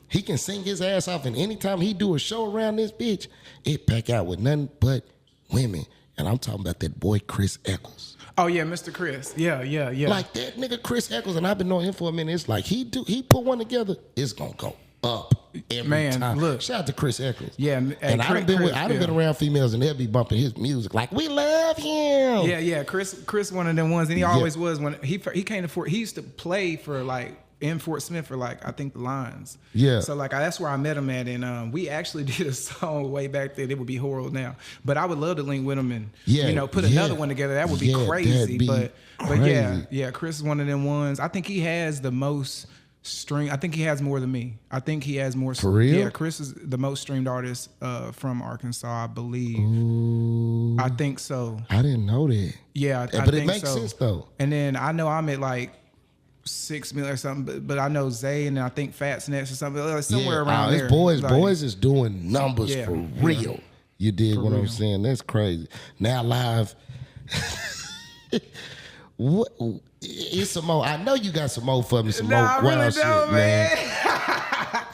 He can sing his ass off, and anytime he do a show around this bitch, it pack out with nothing but women. And I'm talking about that boy Chris Eccles. Oh yeah, Mr. Chris. Yeah. Like that nigga Chris Eccles, and I've been knowing him for a minute. It's like he put one together, it's gonna go up. every time. Look. Shout out to Chris Eccles. Yeah, and I done been around females and they'll be bumping his music like, we love him. Yeah. Chris, one of them ones, and he always was. When he came to Fort, he used to play for like in Fort Smith for like I think the Lions. Yeah. So like that's where I met him at, and we actually did a song way back then. It would be horrible now, but I would love to link with him and put another one together. That would be crazy. But yeah, Chris is one of them ones. I think he has the most stream. I think he has more than me. I think he has more. For real? Yeah, Chris is the most streamed artist from Arkansas, I believe. Ooh, I think so. I didn't know that. Yeah, but it makes sense though. And then I know I'm at like 6 million or something, but I know Zay and then I think Fat's next or something, somewhere around there. Boys is doing numbers for real. Yeah. You did what I'm saying. That's crazy. Now live. What? It's some more. I know you got some more for me. Some more wild shit, man.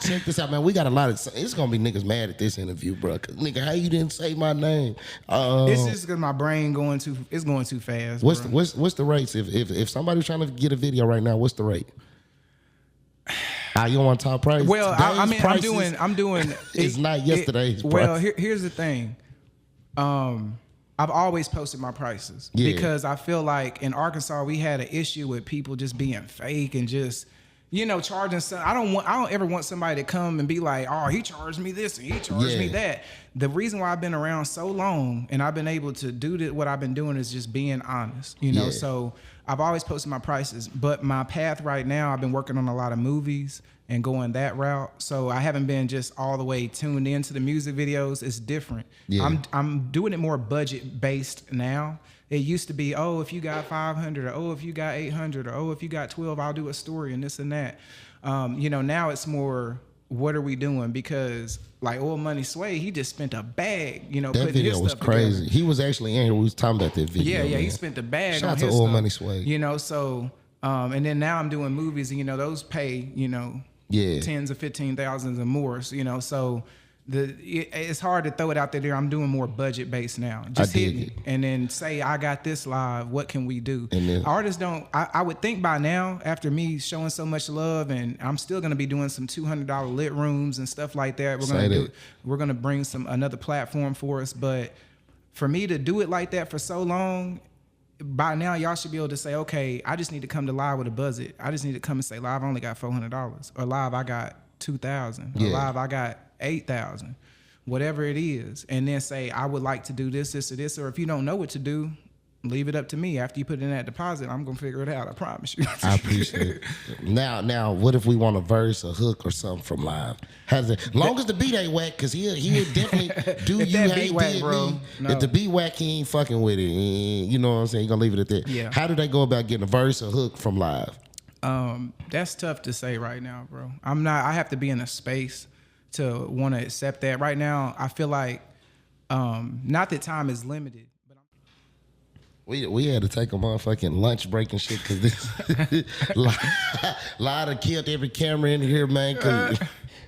Check this out, man. We got a lot of. It's gonna be niggas mad at this interview, bro. Cause nigga, how you didn't say my name? It's just because my brain going too fast. What's the rates? If somebody's trying to get a video right now, what's the rate? You don't want top price? Well, I'm doing. It's not yesterday's price. Well, here's the thing. I've always posted my prices because I feel like in Arkansas we had an issue with people just being fake and just, charging some. I don't ever want somebody to come and be like, oh, he charged me this and he charged me that. The reason why I've been around so long and I've been able to do what I've been doing is just being honest, So I've always posted my prices, but my path right now, I've been working on a lot of movies and going that route. So I haven't been just all the way tuned into the music videos. It's different. Yeah. I'm doing it more budget based now. It used to be, oh, if you got 500, or oh, if you got 800, or oh, if you got 12, I'll do a story and this and that. Now it's more, what are we doing? Because like Oil Money Sway, he just spent a bag, that video was crazy. Together. He was actually in here. We was talking about that video. Yeah, he spent a bag. Shout on out to his Oil stuff. Money Sway. So and then now I'm doing movies, and those pay, tens of 15,000s and more. So it's hard to throw it out there. I'm doing more budget based now. Just hit me and then say I got this live. What can we do? Artists don't. I would think by now, after me showing so much love, and I'm still gonna be doing some $200 lit rooms and stuff like that. We're gonna bring another platform for us. But for me to do it like that for so long, by now y'all should be able to say, okay, I just need to come to live with a budget. I just need to come and say, live I only got $400, or live I got 2,000, or live I got 8,000, whatever it is, and then say I would like to do this, or this, or if you don't know what to do, leave it up to me. After you put in that deposit, I'm gonna figure it out. I promise you. I appreciate it. Now, what if we want a verse, a hook, or something from live? Long as the beat ain't whack, because he'll definitely do you ain't whack, bro. No. If the beat whack, he ain't fucking with it. You know what I'm saying? He gonna leave it at that. Yeah. How do they go about getting a verse or hook from live? That's tough to say right now, bro. I have to be in a space to want to accept that. Right now, I feel like not that time is limited. We had to take a motherfucking lunch break and shit because this lot of killed every camera in here, man. Cause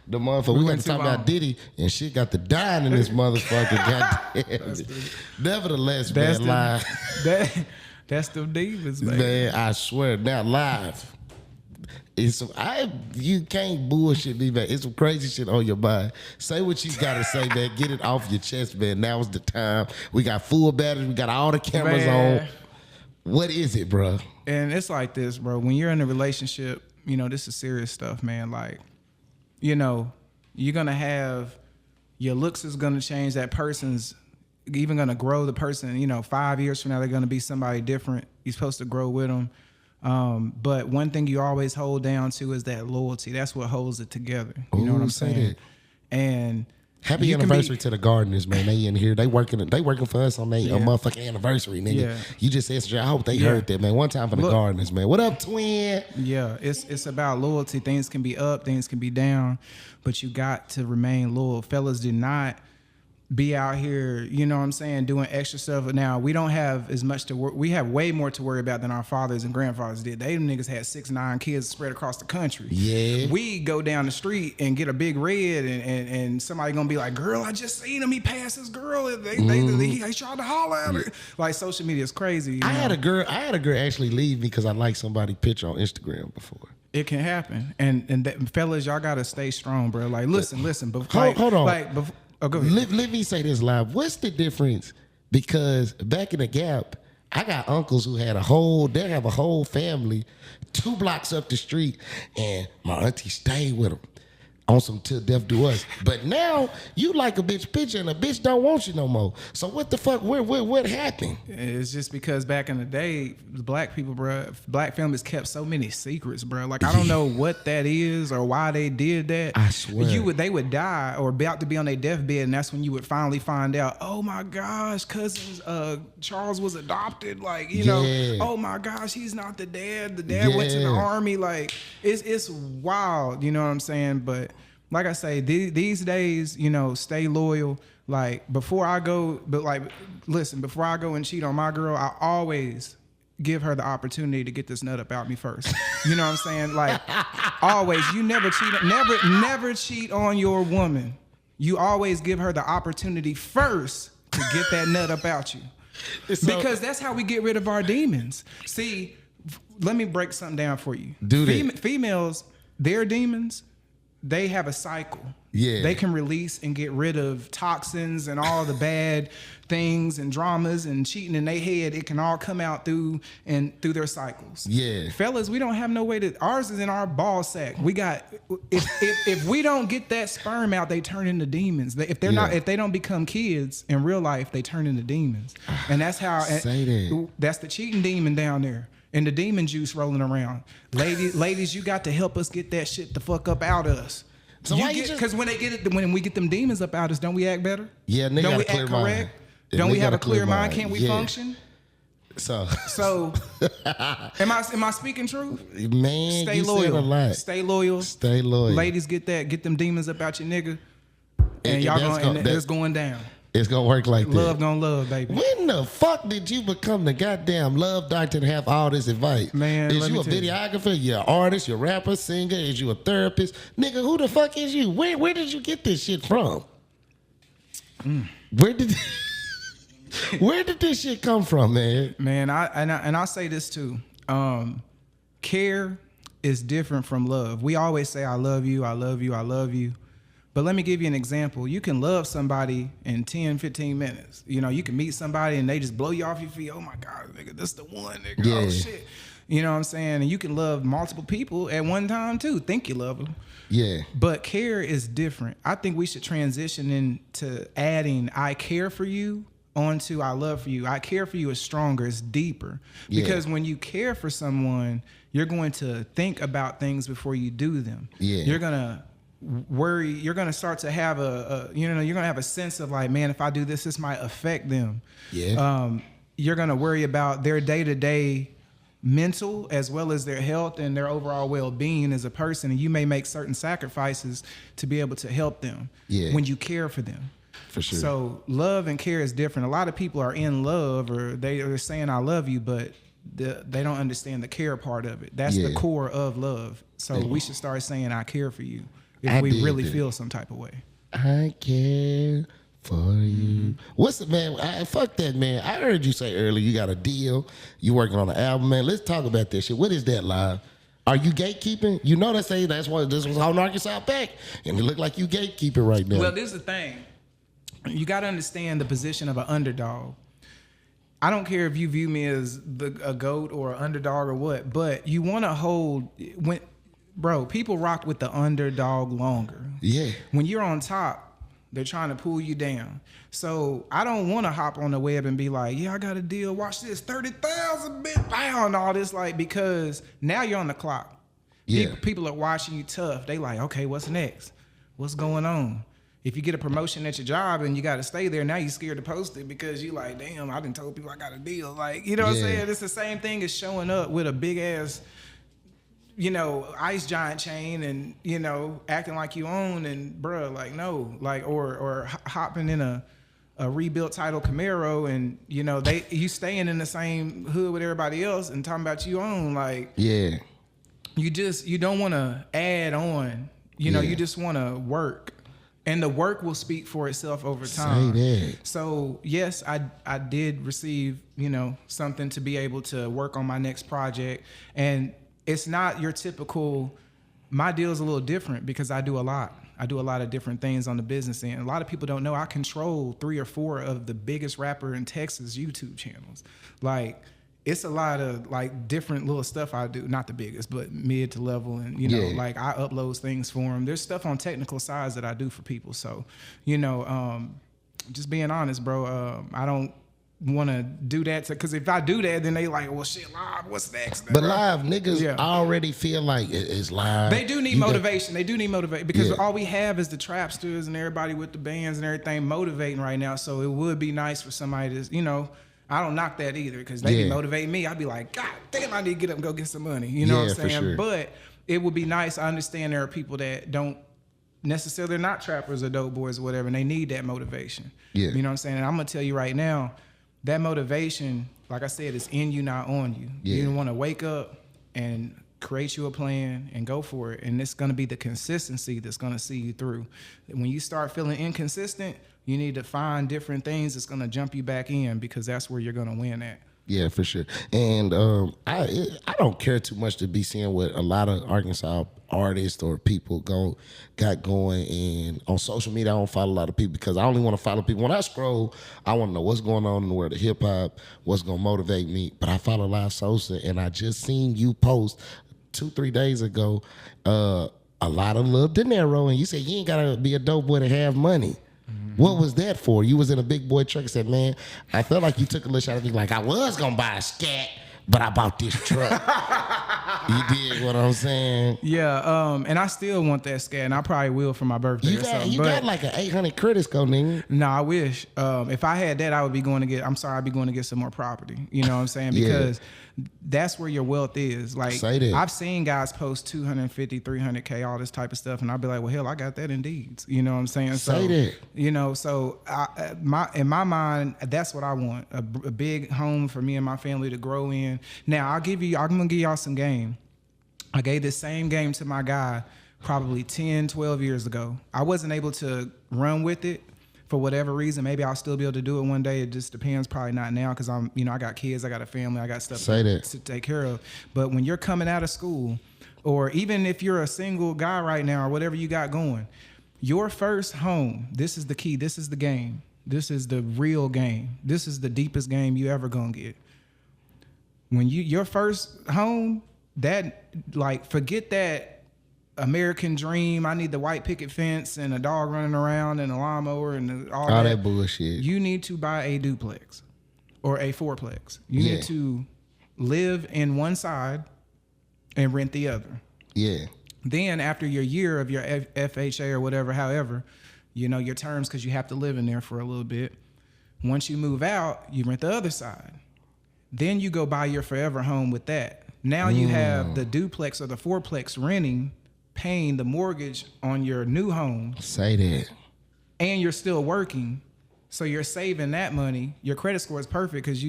the motherfucker, we went to talk about Diddy and shit got the dying in this motherfucker. Goddamn. Nevertheless, man, live. That's the divas, man. Man, I swear, now live. You can't bullshit me, man. It's some crazy shit on your mind. Say what you gotta say, man. Get it off your chest, man. Now's the time. We got full batteries. We got all the cameras on. What is it, bro? And it's like this, bro. When you're in a relationship, this is serious stuff, man. Like, you're gonna have your looks is gonna change. That person's even gonna grow. The person, 5 years from now, they're gonna be somebody different. You're supposed to grow with them. But one thing you always hold down to is that loyalty. That's what holds it together. You know what I'm saying? And happy anniversary to the Gardeners, man. They in here. They working for us on their motherfucking anniversary, nigga. Yeah. You just asked. I hope they heard that, man. One time for the Gardeners, man. What up, twin? Yeah, it's about loyalty. Things can be up, things can be down, but you got to remain loyal. Fellas do not be out here, doing extra stuff. Now, we don't have as much to worry. We have way more to worry about than our fathers and grandfathers did. They niggas had 6, 9 kids spread across the country. Yeah. We go down the street and get a big red and somebody gonna be like, girl, I just seen him. He passed his girl. He tried to holler at her. Like, social media is crazy. I had a girl actually leave me because I liked somebody's picture on Instagram before. It can happen, and that, fellas, y'all gotta stay strong, bro. Like, listen. Hold on. Like, go ahead. Let me say this live. What's the difference? Because back in the Gap, I got uncles who have a whole family 2 blocks up the street, and my auntie stayed with them on some till death do us. But now you like a bitch picture and a bitch don't want you no more. So what the fuck? What happened? It's just because back in the day, black people, bro, black families kept so many secrets, bro. Like, I don't know what that is or why they did that. I swear. They would die or about to be on their deathbed, and that's when you would finally find out, oh my gosh, cousins, Charles was adopted. Like, you know, oh my gosh, he's not the dad. The dad went to the army. Like, it's wild. You know what I'm saying? But like I say, these days, you know, stay loyal. Like, before I go and cheat on my girl, I always give her the opportunity to get this nut up out me first. You know what I'm saying? Like, always. You never cheat on your woman. You always give her the opportunity first to get that nut up out you. Because that's how we get rid of our demons. See, let me break something down for you. Females, their demons, they have a cycle. Yeah. They can release and get rid of toxins and all the bad things and dramas and cheating in their head. It can all come out through their cycles. Yeah. Fellas, we don't have no way to, ours is in our ball sack. We got, if we don't get that sperm out, they turn into demons. If they don't become kids in real life, they turn into demons. And that's how, that's the cheating demon down there. And the demon juice rolling around. Ladies, you got to help us get that shit the fuck up out of us. So because when we get them demons up out of us, don't we act better? Yeah, nigga, don't we act correct? Don't we have a clear mind? Can't we function? So am I speaking truth? Man, stay loyal. Said a lot. Stay loyal. Stay loyal. Ladies, get them demons up out your nigga. And it's going down. It's gonna work like that. Love gonna love, baby. When the fuck did you become the goddamn love doctor and have all this advice? Man, is you a videographer? You're an artist? You're a rapper, singer? Is you a therapist? Nigga, who the fuck is you? Where did you get this shit from? Where did this shit come from, man? Man, I say this too. Care is different from love. We always say I love you, I love you, I love you. But let me give you an example. You can love somebody in 10, 15 minutes. You know, you can meet somebody and they just blow you off your feet. Oh my God, nigga, this the one, nigga. Yeah. Oh shit. You know what I'm saying? And you can love multiple people at one time too. Think you love them. Yeah. But care is different. I think we should transition into adding I care for you onto I love for you. I care for you is stronger, it's deeper. Because when you care for someone, you're going to think about things before you do them. Yeah. You're gonna worry, you're gonna start to have you're gonna have a sense of like, man, if I do this might affect them. Yeah. You're gonna worry about their day-to-day mental as well as their health and their overall well-being as a person, and you may make certain sacrifices to be able to help them when you care for them. For sure. So love and care is different. A lot of people are in love or they're saying I love you, but they don't understand the care part of it. That's the core of love. So we should start saying I care for you if we really feel some type of way. I care for you. What's it, man? Fuck that, man. I heard you say earlier you got a deal. You working on an album, man. Let's talk about that shit. What is that, Live? Are you gatekeeping? You know that's why this was holding Arkansas back, and it looked like you gatekeeping right now. Well, this is the thing. You got to understand the position of an underdog. I don't care if you view me as a GOAT or an underdog or what, but you want to hold bro, people rock with the underdog longer. Yeah. When you're on top, they're trying to pull you down. So I don't want to hop on the web and be like, yeah, I got a deal. Watch this, 30,000 bit bow and all this, like, because now you're on the clock. Yeah. People are watching you tough. They like, okay, what's next? What's going on? If you get a promotion at your job and you got to stay there, now you're scared to post it because you like, damn, I done told people I got a deal. Like, you know what I'm saying? It's the same thing as showing up with a big ass, ice giant chain and, acting like you own and bruh, like, no, like, or hopping in a rebuilt title Camaro and, you staying in the same hood with everybody else and talking about you own, like, yeah, you don't want to add on, you just want to work. And the work will speak for itself over time. Say that. So yes, I did receive, something to be able to work on my next project. And it's not your typical. My deal is a little different because I do a lot. I do a lot of different things on the business end. A lot of people don't know I control 3 or 4 of the biggest rapper in Texas YouTube channels. Like, it's a lot of like different little stuff I do. Not the biggest, but mid to level. And, you know, like I upload things for them. There's stuff on technical sides that I do for people. So, you know, just being honest, bro, I don't want to do that because if I do that, then they like, well, shit, live, what's next? But live niggas already feel like it's live. They do need motivation. They do need motivation because all we have is the trapsters and everybody with the bands and everything motivating right now. So it would be nice for somebody to, you know, I don't knock that either because they be motivating me. I'd be like, God damn, I need to get up and go get some money. You know what I'm saying? Sure. But it would be nice. I understand there are people that don't necessarily, they're not trappers or dope boys or whatever, and they need that motivation. Yeah. You know what I'm saying? And I'm going to tell you right now, that motivation, like I said, is in you, not on you. Yeah. You want to wake up and create you a plan and go for it. And it's going to be the consistency that's going to see you through. When you start feeling inconsistent, you need to find different things that's going to jump you back in because that's where you're going to win at. Yeah, for sure. And I don't care too much to be seeing what a lot of Arkansas artists or people got going. And on social media, I don't follow a lot of people because I only want to follow people. When I scroll, I want to know what's going on in the world of hip hop, what's going to motivate me. But I follow LiveSosa, and I just seen you post 2-3 days ago a lot of Lil Dinero, and you said you ain't got to be a dope boy to have money. What was that for? You was in a big boy truck and said, man, I felt like you took a little shot at me like I was going to buy a scat, but I bought this truck. You did what I'm saying? Yeah, and I still want that scat, and I probably will for my birthday You got like an 800 credit score, nigga. No, I wish. If I had that, I would be going to get, I'd be going to get some more property. You know what I'm saying? Because that's where your wealth is. Like, I've seen guys post 250, 300K, all this type of stuff, and I'd be like, well, hell, I got that in deeds. You know what I'm saying? You know, so in my mind, that's what I want, a big home for me and my family to grow in. Now, I'm going to give y'all some game. I gave this same game to my guy probably 10, 12 years ago. I wasn't able to run with it for whatever reason. Maybe I'll still be able to do it one day. It just depends. Probably not now because I got kids, I got a family, I got stuff to take care of. But when you're coming out of school, or even if you're a single guy right now or whatever you got going, your first home, this is the key. This is the game. This is the real game. This is the deepest game you ever gonna get. When your first home, that, like, forget that American dream, I need the white picket fence and a dog running around and a lawnmower and all that bullshit. You need to buy a duplex or a fourplex. You need to live in one side and rent the other. Yeah. Then after your year of your FHA or whatever, however, you know, your terms, because you have to live in there for a little bit. Once you move out, you rent the other side. Then you go buy your forever home with that. Now you have the duplex or the fourplex renting, paying the mortgage on your new home. Say that. And you're still working. So you're saving that money. Your credit score is perfect because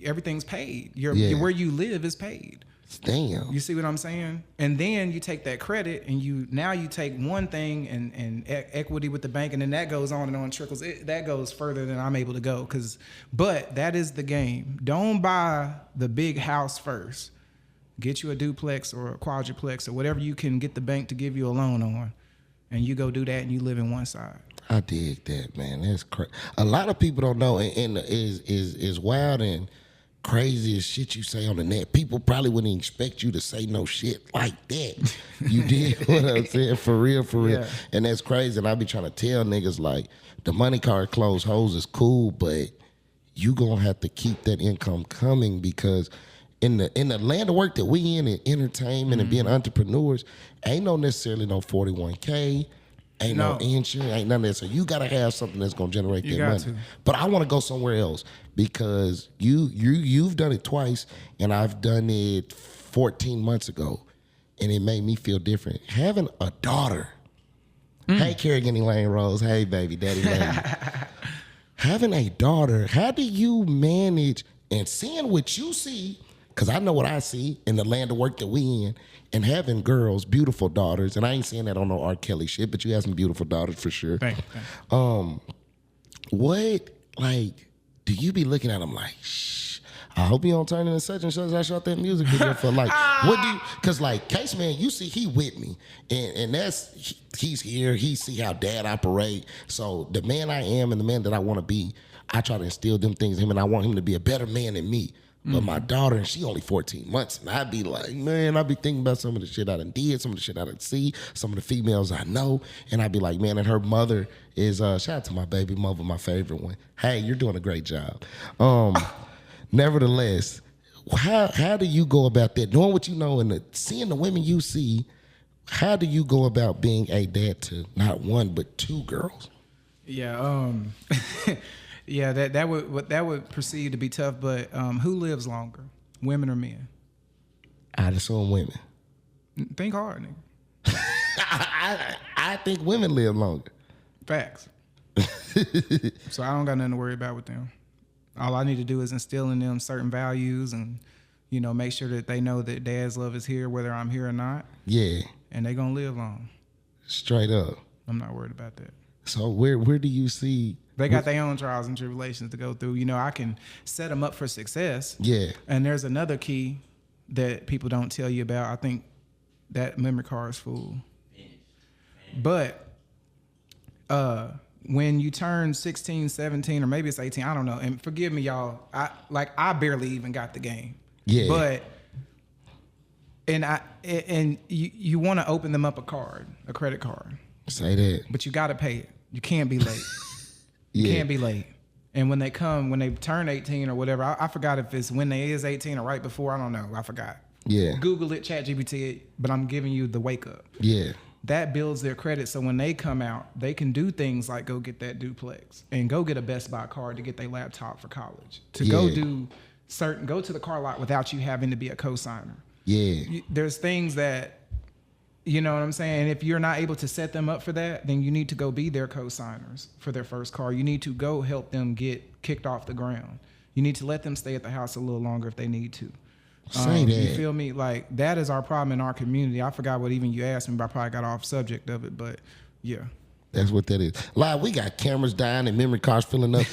everything's paid. Where you live is paid. Damn. You see what I'm saying? And then you take that credit and you take one thing and equity with the bank, and then that goes on and on, trickles. That goes further than I'm able to go. But that is the game. Don't buy the big house first. Get you a duplex or a quadruplex or whatever you can get the bank to give you a loan on, and you go do that and you live in one side. I dig that, man. That's crazy. A lot of people don't know, and is wild and crazy as shit you say on the net. People probably wouldn't expect you to say no shit like that. You did what I'm saying, for real. Yeah. And that's crazy. And I be trying to tell niggas, like, the money card closed hoes is cool, but you gonna have to keep that income coming, because in the land of work that we in entertainment and being entrepreneurs, ain't no necessarily no 41K. Ain't no insurance, ain't none of that. So you gotta have something that's gonna generate that money. But I wanna go somewhere else, because you've done it twice, and I've done it 14 months ago, and it made me feel different. Having a daughter. Hey, Kerrigan Lane Rose. Hey, baby, daddy Lane. Having a daughter, how do you manage and seeing what you see? Because I know what I see in the land of work that we in, and having girls, beautiful daughters, and I ain't saying that on no R. Kelly shit, but you have some beautiful daughters for sure. Thank you. What, like, do you be looking at them like, shh, I hope you don't turn into such and such. I shot that music video for like, what do you, cause like Case Man, you see he with me and he's here. He see how dad operate. So the man I am and the man that I want to be, I try to instill them things in him and I want him to be a better man than me. But my daughter, and she only 14 months, and I'd be like, man, I'd be thinking about some of the shit I done did, some of the shit I done see, some of the females I know, and I'd be like, man, and her mother is, shout out to my baby mother, my favorite one. Hey, you're doing a great job. Nevertheless, how do you go about that? Knowing what you know and seeing the women you see, how do you go about being a dad to not one, but two girls? Yeah, yeah, that would perceive to be tough, but who lives longer, women or men? I'd assume women. Think hard, nigga. I think women live longer. Facts. So I don't got nothing to worry about with them. All I need to do is instill in them certain values and, you know, make sure that they know that dad's love is here whether I'm here or not. Yeah. And they gonna live long. Straight up. I'm not worried about that. So where do you see? They got their own trials and tribulations to go through. You know, I can set them up for success. Yeah. And there's another key that people don't tell you about. I think that memory card is full. But when you turn 16, 17, or maybe it's 18, I don't know. And forgive me, y'all. I barely even got the game. Yeah. But you want to open them up a credit card. Say that. But you got to pay it. You can't be late. You can't be late. And when they turn 18 or whatever, I forgot if it's when they is 18 or right before. I don't know. I forgot. Yeah. Google it, ChatGPT it, but I'm giving you the wake up. Yeah. That builds their credit, so when they come out, they can do things like go get that duplex and go get a Best Buy card to get their laptop for college. Go to the car lot without you having to be a co-signer. Yeah. There's things that, you know what I'm saying? If you're not able to set them up for that, then you need to go be their co-signers for their first car. You need to go help them get kicked off the ground. You need to let them stay at the house a little longer if they need to. Say that. You feel me? Like, that is our problem in our community. I forgot what even you asked me, but I probably got off subject of it, but yeah. That's what that is. Like, we got cameras dying and memory cards filling up.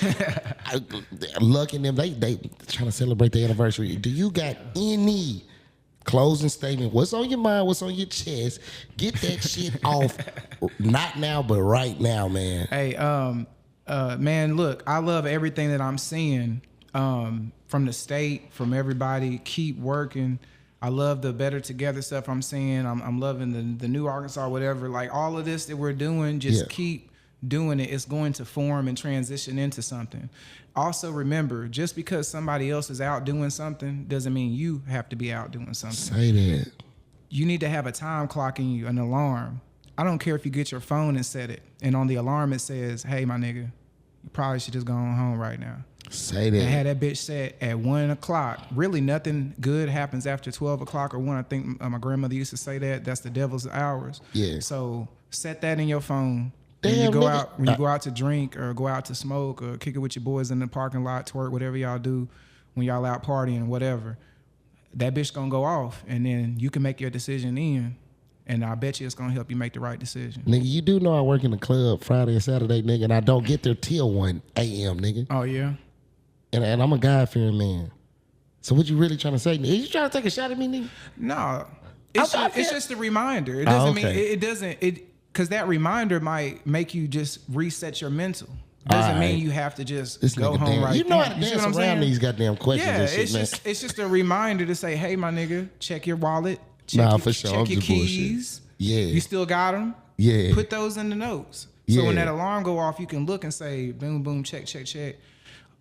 Lucky them, they trying to celebrate their anniversary. Do you got any closing statement? What's on your mind? What's on your chest? Get that shit off. Not now, but right now, man. Hey, man, look, I love everything that I'm seeing from the state, from everybody. Keep working. I love the Better Together stuff I'm seeing. I'm loving the new Arkansas, whatever. Like, all of this that we're doing, just keep doing it. It's going to form and transition into something. Also, remember, just because somebody else is out doing something doesn't mean you have to be out doing something. Say that. You need to have a time clock in you, an alarm. I don't care if you get your phone and set it, and on the alarm it says, hey, my nigga, you probably should just go on home right now. Say that. And had that bitch set at 1 o'clock. Really, nothing good happens after 12 o'clock or 1. I think my grandmother used to say that. That's the devil's hours. Yeah. So set that in your phone. Damn, when you go out to drink or go out to smoke or kick it with your boys in the parking lot, twerk, whatever y'all do when y'all out partying, whatever, that bitch gonna go off, and then you can make your decision in, and I bet you it's gonna help you make the right decision. Nigga, you do know I work in the club Friday and Saturday, nigga, and I don't get there till 1 a.m., nigga. Oh, yeah? And I'm a God-fearing man. So what you really trying to say? Are you trying to take a shot at me, nigga? No. It's just a reminder. It doesn't mean, it doesn't, because that reminder might make you just reset your mental. Doesn't mean you have to just go home right. You know how to dance around these goddamn questions and shit, man. It's just a reminder to say, hey, my nigga, check your wallet. For sure. Check your keys. Bullshit. Yeah. You still got them? Yeah. Put those in the notes. So when that alarm go off, you can look and say, boom, boom, check, check, check.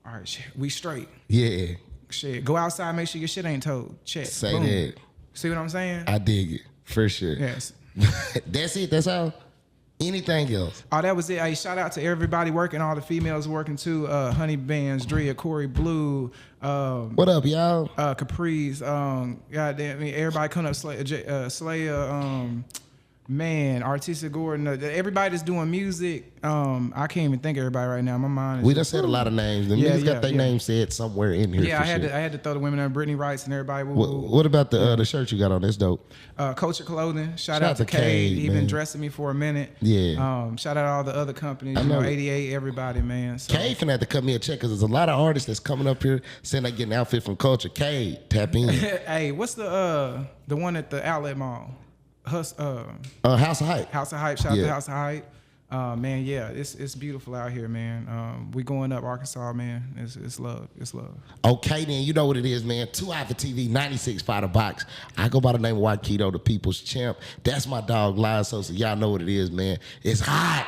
All right, shit, we straight. Yeah. Shit, go outside, make sure your shit ain't told. Check. Say boom. that. See what I'm saying? I dig it. For sure. Yes. That's it. That's all. Anything else? Oh, that was it. Hey, shout out to everybody working, all the females working too. Honey Bands, Drea, Corey Blue. What up, y'all? Caprice. Goddamn, I mean, everybody coming up. Slaya. Man, Artistic Gordon, everybody that's doing music, I can't even think of everybody right now. My mind is We done said a lot of names. The niggas got their name said somewhere in here. Yeah, for I had sure. to throw the women on Brittany Wrights and everybody. What about the shirt you got on? That's dope. Culture Clothing. Shout out to Cade. He been dressing me for a minute. Yeah. Shout out all the other companies. You know, 88, everybody, man. So. Cade finna have to cut me a check because there's a lot of artists that's coming up here saying they get an outfit from Culture. Cade, tap in. Hey, what's the one at the outlet mall? House of Hype. House of Hype. Shout out to House of Hype. Man, yeah, it's beautiful out here, man. We going up Arkansas, man. It's love. It's love. Okay, then you know what it is, man. 2 Eye for TV, 96 by the box. I go by the name of Waikito, the People's Champ. That's my dog, LiveSosa. Y'all know what it is, man. It's hot.